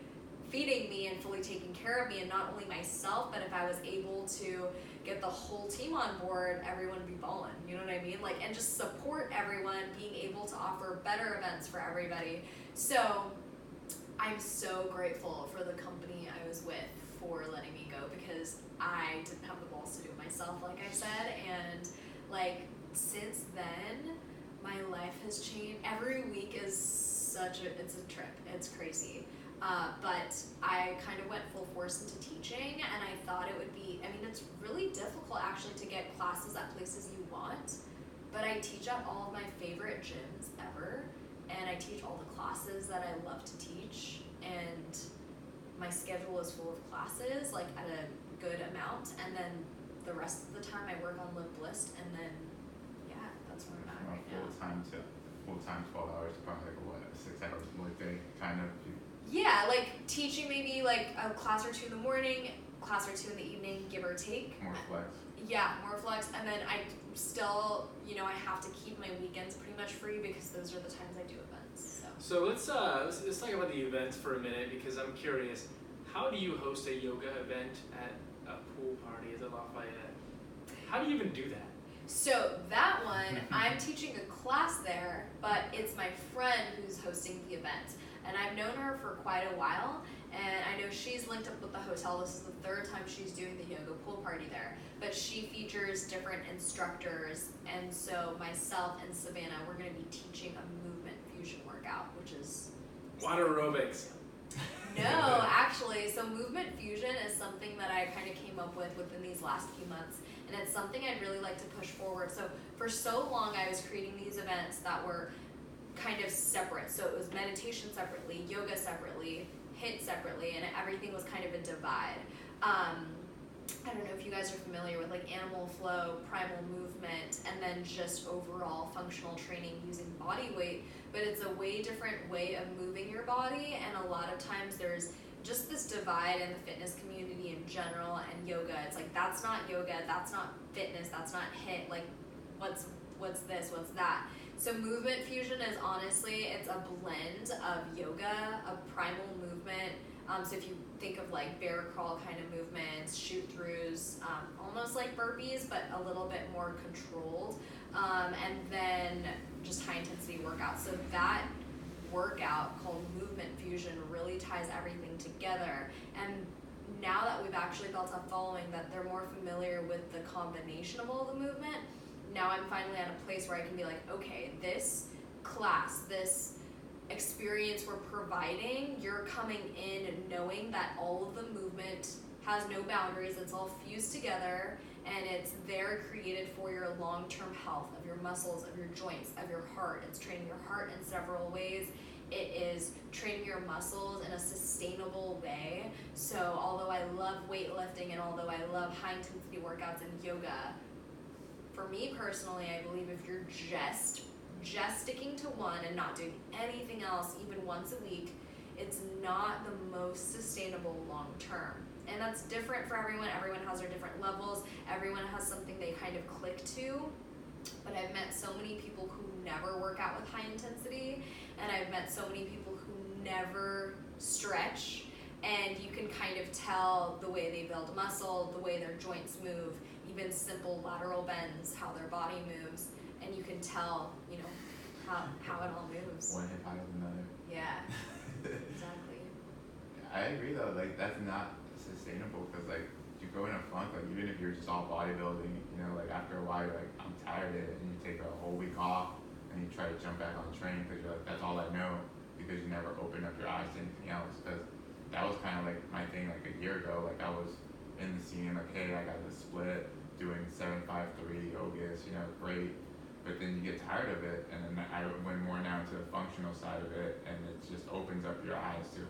feeding me and fully taking care of me, and not only myself, but if I was able to get the whole team on board, everyone would be balling, you know what I mean? Like, and just support everyone, being able to offer better events for everybody. So I'm so grateful for the company I was with for letting me go, because I didn't have the balls to do it myself, like I said. And like, since then, my life has changed. Every week is it's a trip. It's crazy. But I kind of went full force into teaching, and I thought it would be, I mean, it's really difficult actually to get classes at places you want, but I teach at all of my favorite gyms ever, and I teach all the classes that I love to teach, and my schedule is full of classes, like at a good amount, and then the rest of the time I work on Live Blissed, and then, yeah, that's where I'm at right now. Full-time 12 hours, probably like what, a 6 hours work day, kind of. Yeah, like teaching maybe like a class or two in the morning, class or two in the evening, give or take. More flex. Yeah, more flex, and then I still, you know, I have to keep my weekends pretty much free, because those are the times I do events. So let's talk about the events for a minute, because I'm curious. How do you host a yoga event at a pool party at the Lafayette? How do you even do that? So that one, I'm teaching a class there, but it's my friend who's hosting the event. And I've known her for quite a while, and I know she's linked up with the hotel. This is the third time she's doing the yoga pool party there. But she features different instructors, and so myself and Savannah, we're going to be teaching a movement fusion workout, which is... Water aerobics. No, actually, so movement fusion is something that I kind of came up with within these last few months, and it's something I'd really like to push forward. So for so long, I was creating these events that were kind of separate. So it was meditation separately, yoga separately, HIIT separately, and everything was kind of a divide. I don't know if you guys are familiar with like animal flow, primal movement, and then just overall functional training using body weight, but it's a way different way of moving your body, and a lot of times there's just this divide in the fitness community in general, and yoga, it's like, that's not yoga, that's not fitness, that's not HIIT, like what's this, what's that? So movement fusion is honestly, it's a blend of yoga, of primal movement. So if you think of like bear crawl kind of movements, shoot throughs, almost like burpees, but a little bit more controlled. And then just high intensity workouts. So that workout called movement fusion really ties everything together. And now that we've actually built a following that they're more familiar with the combination of all the movement, now I'm finally at a place where I can be like, okay, this class, this experience we're providing, you're coming in knowing that all of the movement has no boundaries, it's all fused together, and it's there created for your long-term health of your muscles, of your joints, of your heart. It's training your heart in several ways. It is training your muscles in a sustainable way. So although I love weightlifting and although I love high-intensity workouts and yoga, for me personally, I believe if you're just sticking to one and not doing anything else even once a week, it's not the most sustainable long term. And that's different for everyone. Everyone has their different levels. Everyone has something they kind of click to. but I've met so many people who never work out with high intensity, and I've met so many people who never stretch, and you can kind of tell the way they build muscle, the way their joints move, even simple lateral bends, how their body moves, and you can tell, you know, how it all moves. One hip higher than another. Yeah, exactly. I agree though, like that's not sustainable because like you go in a funk, like even if you're just all bodybuilding, you know, like after a while you're like, I'm tired of it, and you take a whole week off and you try to jump back on training because you're like, that's all I know, because you never opened up your eyes to anything else. Because that was kind of like my thing like a year ago, like I was in the scene, like, hey, I got the split, doing 753 yogas, you know, great. But then you get tired of it, and then I went more now into the functional side of it, and it just opens up your eyes to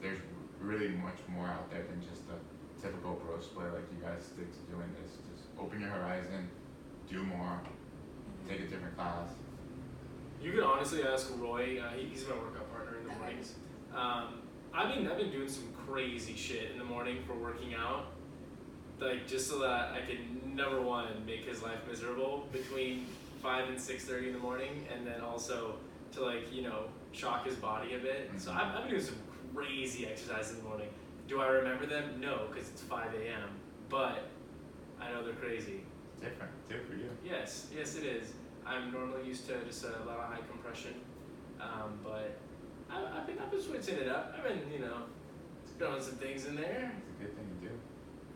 there's really much more out there than just the typical bro split. Like you guys stick to doing this, just open your horizon, do more, take a different class. You can honestly ask Roy. He's my workout partner in the mornings. I've been doing some crazy shit in the morning for working out, like just so that I can, number one, make his life miserable between 5 and 6:30 in the morning, and then also to, like, you know, shock his body a bit. So I've been doing some crazy exercises in the morning. Do I remember them? No, because it's 5 a.m. But I know they're crazy. Different too for you. Yes, it is. I'm normally used to just a lot of high compression, but I've been switching it up. I've been, you know, throwing some things in there. It's a good thing to do.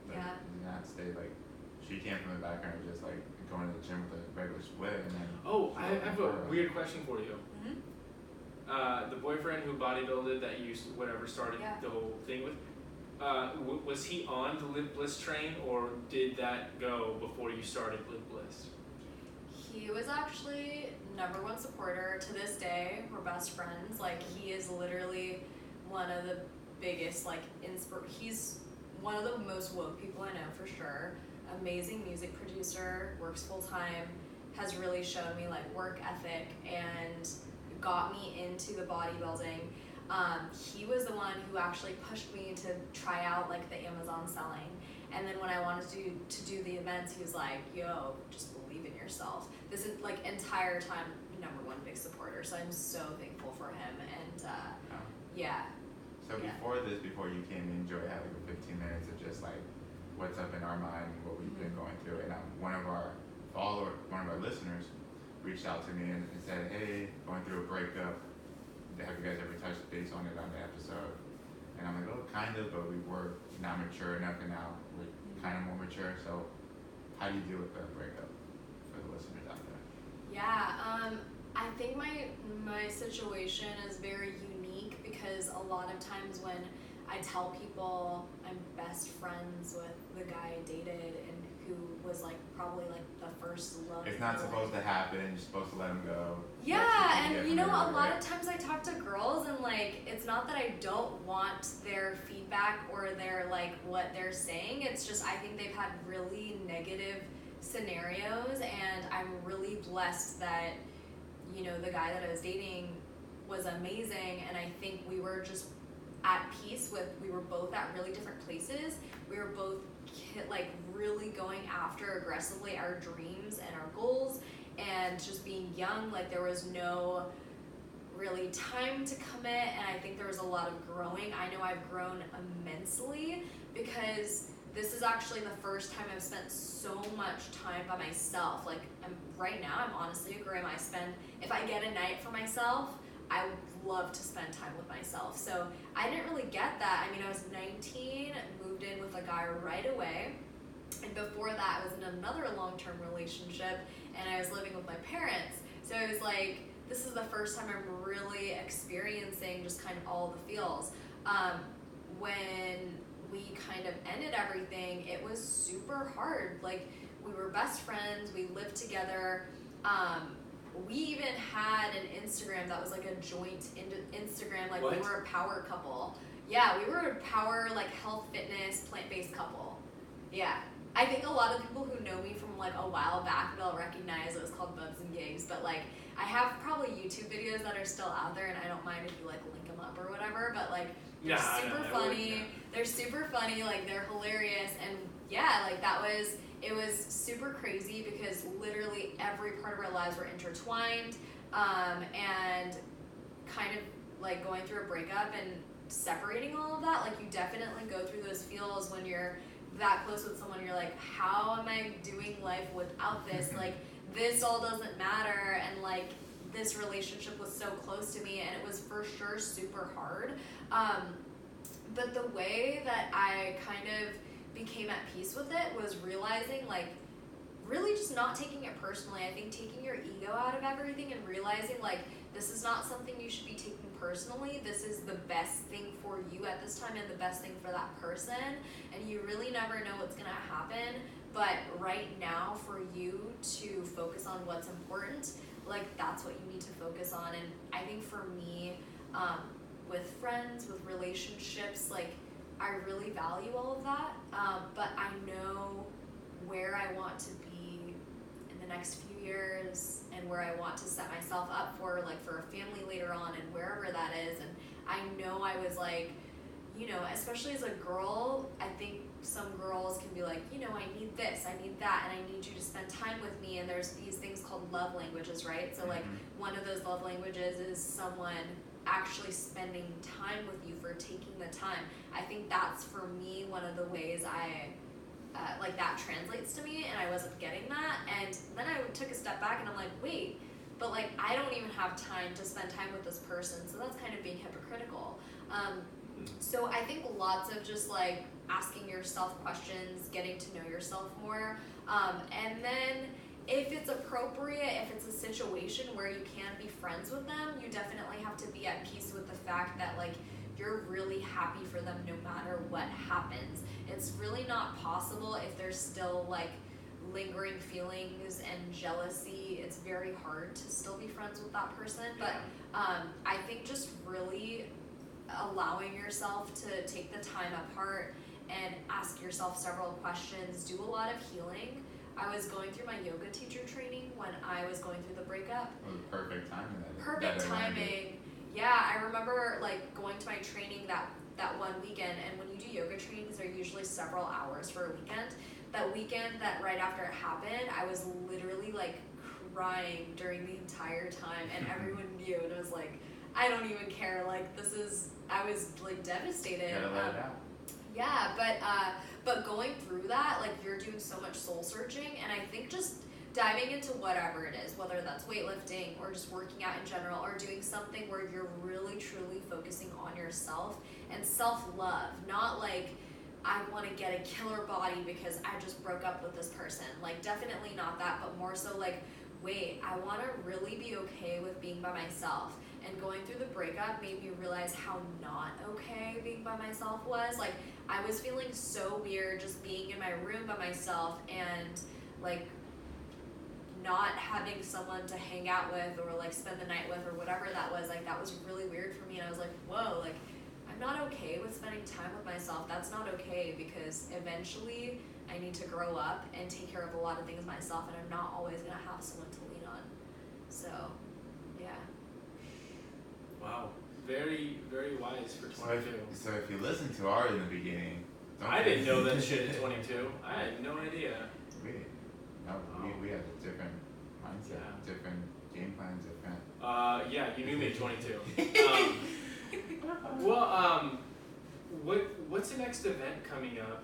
Like, Yeah. not stay like she came from the background of just like going to the gym with a regular split and then. Oh, I have a weird question for you. Mm-hmm. The boyfriend who bodybuilded that you started the whole thing with, was he on the Live Bliss train, or did that go before you started Live Bliss? He was actually #1 supporter to this day. We're best friends. Like, he is literally one of the biggest, like, he's one of the most woke people I know for sure. Amazing music producer, works full time, has really shown me like work ethic and got me into the bodybuilding. He was the one who actually pushed me to try out like the Amazon selling. And then when I wanted to do the events, he was like, yo, just believe in yourself. This is like entire time #1 big supporter. So I'm so thankful for him. And yeah. So before you came in, Joy had like 15 minutes of just like what's up in our mind and what we've been going through. And one of our listeners reached out to me and said, hey, going through a breakup. Have you guys ever touched base on it on the episode? And I'm like, oh, kind of, but we were not mature enough, and now we're kind of more mature. So how do you deal with the breakup for the listeners out there? Yeah, I think my situation is very unique because a lot of times when I tell people I'm best friends with the guy I dated and who was like probably like the first love. It's not supposed to happen. You're supposed to let him go. Yeah, and you know, a lot of times I talk to girls and like it's not that I don't want their feedback or their like what they're saying. It's just I think they've had really negative scenarios, and I'm really blessed that, you know, the guy that I was dating was amazing, and I think we were just at peace with, we were both at really different places. We were both like really going after aggressively our dreams and our goals, and just being young, like there was no really time to commit, and I think there was a lot of growing. I know I've grown immensely because this is actually the first time I've spent so much time by myself. Like right now, I'm honestly a grim. If I get a night for myself, I would love to spend time with myself. So I didn't really get that. I mean, I was 19, moved in with a guy right away. And before that, I was in another long-term relationship, and I was living with my parents. So it was like, this is the first time I'm really experiencing just kind of all the feels. When we kind of ended everything, it was super hard. Like, we were best friends, we lived together. We even had an Instagram that was like a joint Instagram, like what? We were a power couple. Yeah, we were a power, like health, fitness, plant-based couple. Yeah. I think a lot of people who know me from like a while back, they'll recognize it was called Bubs and Gigs, but like I have probably YouTube videos that are still out there, and I don't mind if you like link them up or whatever, but like they're super funny. They're super funny, like they're hilarious, and yeah, like that was it was super crazy because literally every part of our lives were intertwined, and kind of like going through a breakup and separating all of that. Like you definitely go through those feels when you're that close with someone. You're like, how am I doing life without this? Like this all doesn't matter, and like this relationship was so close to me, and it was for sure super hard. But the way that I kind of became at peace with it was realizing, like, really just not taking it personally. I think taking your ego out of everything and realizing, like, this is not something you should be taking personally. This is the best thing for you at this time and the best thing for that person. And you really never know what's going to happen. But right now, for you to focus on what's important, like, that's what you need to focus on. And I think for me, with friends, with relationships, like, I really value all of that, but I know where I want to be in the next few years and where I want to set myself up for, like, for a family later on and wherever that is. And I know I was like, you know, especially as a girl, I think some girls can be like, you know, I need this, I need that, and I need you to spend time with me. And there's these things called love languages, right? So like one of those love languages is someone actually spending time with you, for taking the time. I think that's, for me, one of the ways I like that translates to me, and I wasn't getting that. And then I took a step back and I'm like, wait, but like I don't even have time to spend time with this person, so that's kind of being hypocritical. So I think lots of just like asking yourself questions, getting to know yourself more, and then if it's appropriate, if it's a situation where you can be friends with them, you definitely have to be at peace with the fact that like you're really happy for them no matter what happens. It's really not possible if there's still like lingering feelings and jealousy. It's very hard to still be friends with that person. But I think just really allowing yourself to take the time apart and ask yourself several questions, do a lot of healing. I was going through my yoga teacher training when I was going through the breakup. It was perfect timing. Perfect timing. Yeah, I remember like going to my training that one weekend, and when you do yoga trainings, they're usually several hours for a weekend. That weekend, that right after it happened, I was literally like crying during the entire time, and everyone knew, and it was like, I don't even care. Like I was like devastated. Gotta let it out. Yeah, but going through that, like you're doing so much soul searching, and I think just diving into whatever it is, whether that's weightlifting or just working out in general, or doing something where you're really truly focusing on yourself and self-love, not like I want to get a killer body because I just broke up with this person. Like definitely not that, but more so like, wait, I want to really be okay with being by myself. And going through the breakup made me realize how not okay being by myself was. Like I was feeling so weird just being in my room by myself and like not having someone to hang out with or like spend the night with or whatever that was. Like that was really weird for me, and I was like, whoa, like I'm not okay with spending time with myself. That's not okay, because eventually I need to grow up and take care of a lot of things myself, and I'm not always gonna have someone to lean on. So yeah. Wow, very, very wise for 22. So if you listen to ours in the beginning, I didn't know that shit at 22. I had no idea. We had a different mindset, different game plan, different. Yeah, you knew me at 22. What's the next event coming up?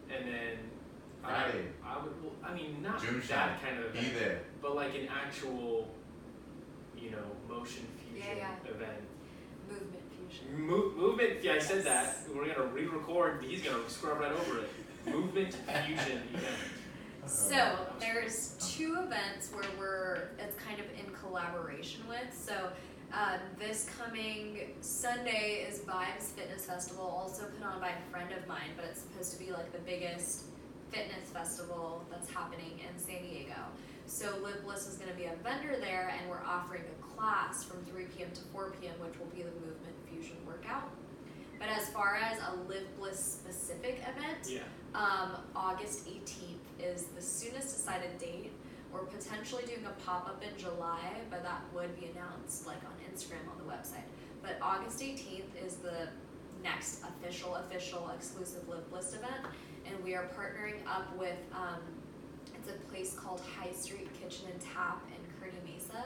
And then Friday. I mean, not June that kind of event, be there. but like an actual, motion fusion event. Movement fusion. Movement. Yeah, I said that. We're gonna re-record. He's gonna scrub right over it. Movement fusion event. So there's two events where it's kind of in collaboration with. So this coming Sunday is Vibes Fitness Festival, also put on by a friend of mine, but it's supposed to be like the biggest fitness festival that's happening in San Diego. So Live Bliss is going to be a vendor there, and we're offering a class from 3 p.m. to 4 p.m., which will be the Movement Fusion workout. But as far as a Live Bliss specific event, August 18th is the soonest decided date. We're potentially doing a pop-up in July, but that would be announced like on Instagram on the website. But August 18th is the next official exclusive Live Bliss event, and we are partnering up with It's a place called High Street Kitchen and Tap in Kearney Mesa,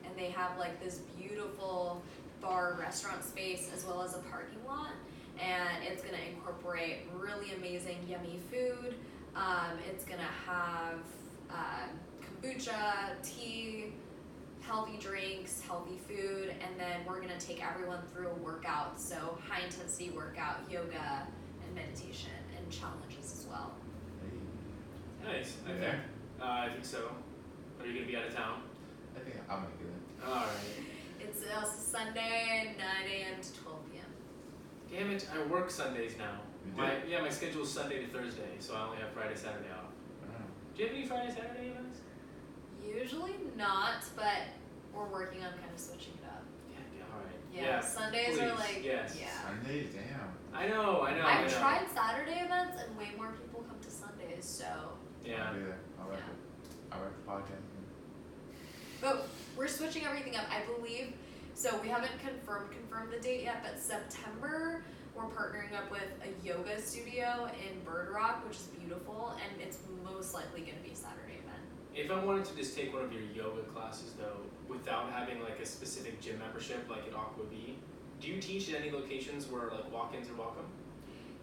and they have like this beautiful bar restaurant space as well as a parking lot, and it's gonna incorporate really amazing, yummy food. It's gonna have kombucha, tea, healthy drinks, healthy food, and then we're gonna take everyone through a workout, so high intensity workout, yoga, and meditation, and challenges as well. Nice. Yeah. I think so. Are you gonna be out of town? I think I'll make it. All right. It's also Sunday, 9 a.m. to 12 p.m. Damn it! I work Sundays now. You do? My schedule is Sunday to Thursday, so I only have Friday, Saturday off. Do you have any Friday, Saturday events? Usually not, but we're working on kind of switching it up. Yeah. All right. Yeah, Sundays are please, like, yes. yeah. Sundays, damn. I know. I've tried Saturday events and way more people come to Sundays, so. Yeah. I'll be there. I'll write it. I'll write the podcast. But we're switching everything up. I believe, so we haven't confirmed the date yet, but September we're partnering up with a yoga studio in Bird Rock, which is beautiful, and it's most likely going to be a Saturday event. If I wanted to just take one of your yoga classes though, without having like a specific gym membership like at Aqua V, do you teach at any locations where like walk-ins are welcome?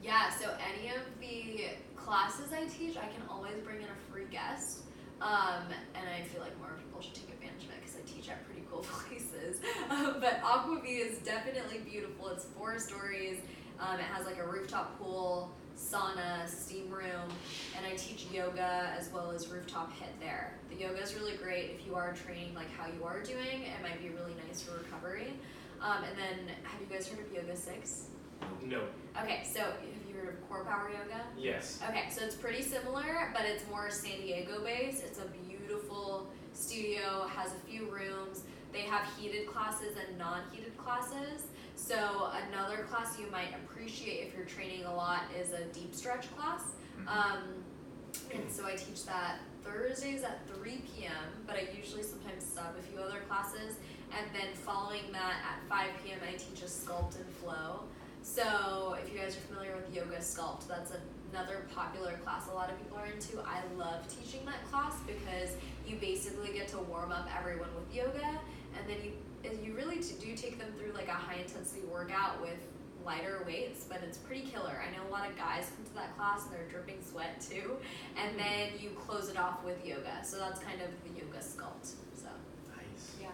Yeah, so any of the classes I teach, I can always bring in a free guest. And I feel like more people should take advantage of it because I teach at pretty cool places. But Aqua V is definitely beautiful. It's 4 stories. It has like a rooftop pool, sauna, steam room, and I teach yoga as well as rooftop HIIT there. The yoga is really great if you are training like how you are doing. It might be really nice for recovery. And then, have you guys heard of Yoga 6? No. Okay, so have you heard of Core Power Yoga? Yes. Okay, so it's pretty similar, but it's more San Diego based. It's a beautiful studio, has a few rooms. They have heated classes and non-heated classes. So another class you might appreciate if you're training a lot is a deep stretch class. And so I teach that Thursdays at 3 p.m., but I usually sometimes sub a few other classes. And then following that at 5 p.m. I teach a sculpt and flow. So if you guys are familiar with yoga sculpt, that's another popular class a lot of people are into. I love teaching that class because you basically get to warm up everyone with yoga, and then you really do take them through like a high intensity workout with lighter weights, but it's pretty killer. I know a lot of guys come to that class and they're dripping sweat too, and then you close it off with yoga. So that's kind of the yoga sculpt. So Nice. yeah.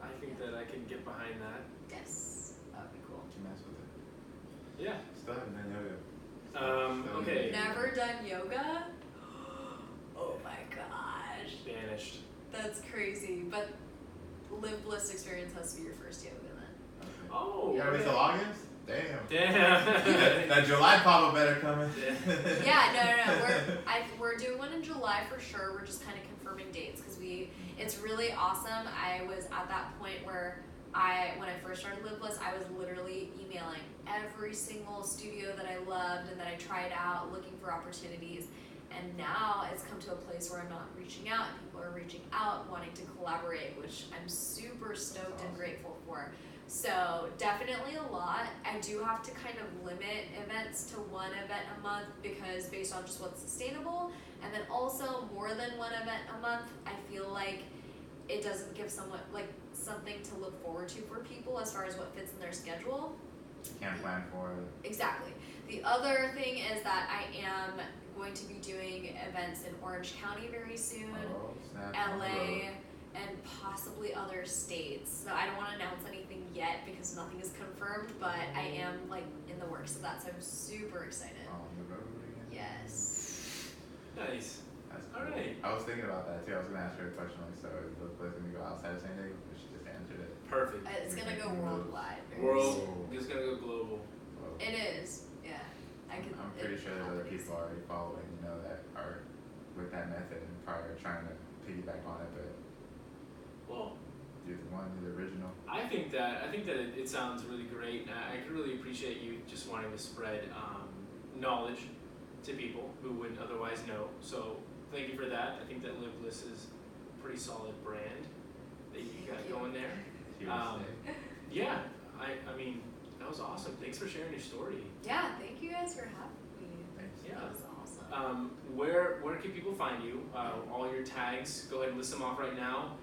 I think that I can get behind that. Yes, that would be cool. You mess with it. Yeah. Still haven't done yoga. Okay. Never done yoga? Oh my gosh. Banished. That's crazy. But Live Blissed experience has to be your first yoga then. Okay. Oh. You gotta wait till August? Damn. Damn. That July pop better coming. Yeah, no. We're doing one in July for sure. We're just kind of confirming dates because it's really awesome. I was at that point where when I first started Live Blissed, I was literally emailing every single studio that I loved and that I tried out, looking for opportunities. And now it's come to a place where I'm not reaching out and people are reaching out, wanting to collaborate, which I'm super stoked and grateful for. So definitely a lot. I do have to kind of limit events to one event a month because based on just what's sustainable, and then also more than one event a month, I feel like it doesn't give someone like something to look forward to for people as far as what fits in their schedule. Can't plan for it. Exactly. The other thing is that I am going to be doing events in Orange County very soon, Oh, snap. LA, and possibly other states. So I don't want to announce anything yet because nothing is confirmed, but I am like in the works of that, so I'm super excited. On the road again? Yes. Nice. That's All cool. right. I was thinking about that too. I was gonna ask her a question like, so is the place gonna go outside of San Diego? But she just answered it. Perfect. It's gonna go worldwide. very World. soon. It's gonna go global. Well, It is. Yeah. I'm pretty sure there's other people already following, that are with that method and probably are trying to piggyback on it, but Well, you're the one, you're the original. I think that it sounds really great. And I could really appreciate you just wanting to spread knowledge to people who wouldn't otherwise know. So thank you for that. I think that Live Blissed is a pretty solid brand that you got going there. Yeah, I mean, that was awesome. Thanks for sharing your story. Yeah, thank you guys for having me. Thanks. Yeah. That was awesome. where can people find you? All your tags. Go ahead and list them off right now.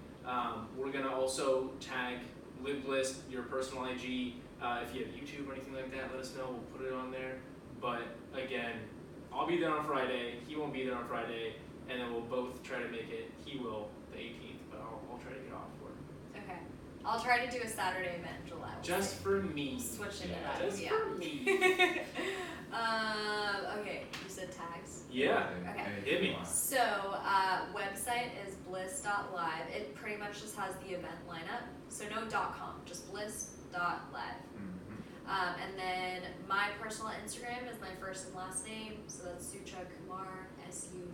We're gonna also tag Live Blissed, your personal IG. If you have YouTube or anything like that, let us know. We'll put it on there. But again, I'll be there on Friday. He won't be there on Friday, and then we'll both try to make it. He will the 18th, but I'll try to get off for it. Okay. I'll try to do a Saturday event in July. Just for me. Switching it up. Just Yeah. for me. Okay, you said tags. Yeah. Okay. Hit me. So, website is bliss.live. It pretty much just has the event lineup. So no .com, just bliss.live. And then my personal Instagram is my first and last name, so that's Sucha Kumar, Sucha.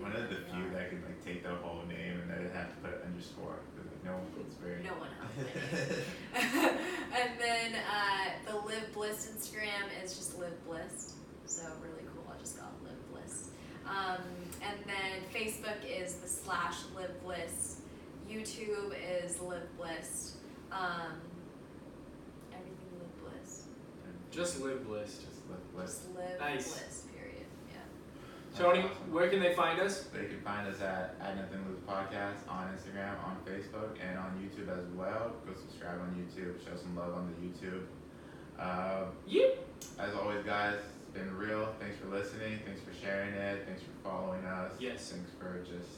One of the few that could like take the whole name and then have to put an underscore. Like, no one's very. No one else. And then the Live Blissed Instagram is just Live Blissed, so really cool. I just got Live Blissed. And then Facebook is the /Live Blissed. YouTube is Live Blissed. Everything Live Blissed. Just Live Blissed. Just Live Blissed. Just Live Nice. Blissed, period. Yeah. Tony, Awesome. where can they find us? They can find us at nothingtolosepodcast on Instagram, on Facebook, and on YouTube as well. Go subscribe on YouTube. Show some love on the YouTube. Yep. As always, guys, it's been real. Thanks for listening. Thanks for sharing it. Thanks for following us. Yes. Thanks for just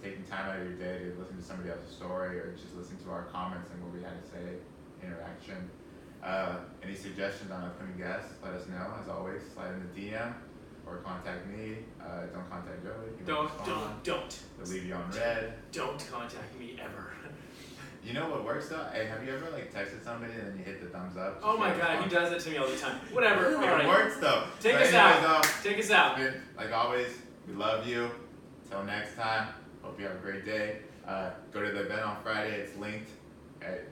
taking time out of your day to listen to somebody else's story or just listen to our comments and what we had to say, interaction. Any suggestions on upcoming guests, let us know. As always, slide in the DM or contact me. Don't contact Joey. He won't respond. Don't. They'll leave you on red. Don't contact me ever. You know what works though? Hey, have you ever like texted somebody and then you hit the thumbs up? Oh my god, he does it to me all the time. Whatever. It Alright. works though. Take But us anyways, out. though, Take us out. it's been, like always, we love you. Till next time. Hope you have a great day. Go to the event on Friday. It's linked.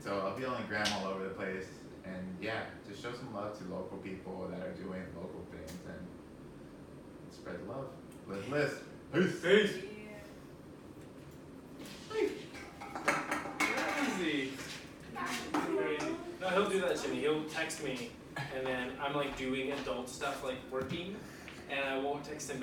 So I'll be on Gram all over the place. And yeah, just show some love to local people that are doing local things and spread the love. Live Blissed. Peace. Peace. Yeah. Crazy. Crazy. No, he'll do that to me. He'll text me, and then I'm like doing adult stuff, like working, and I won't text him back.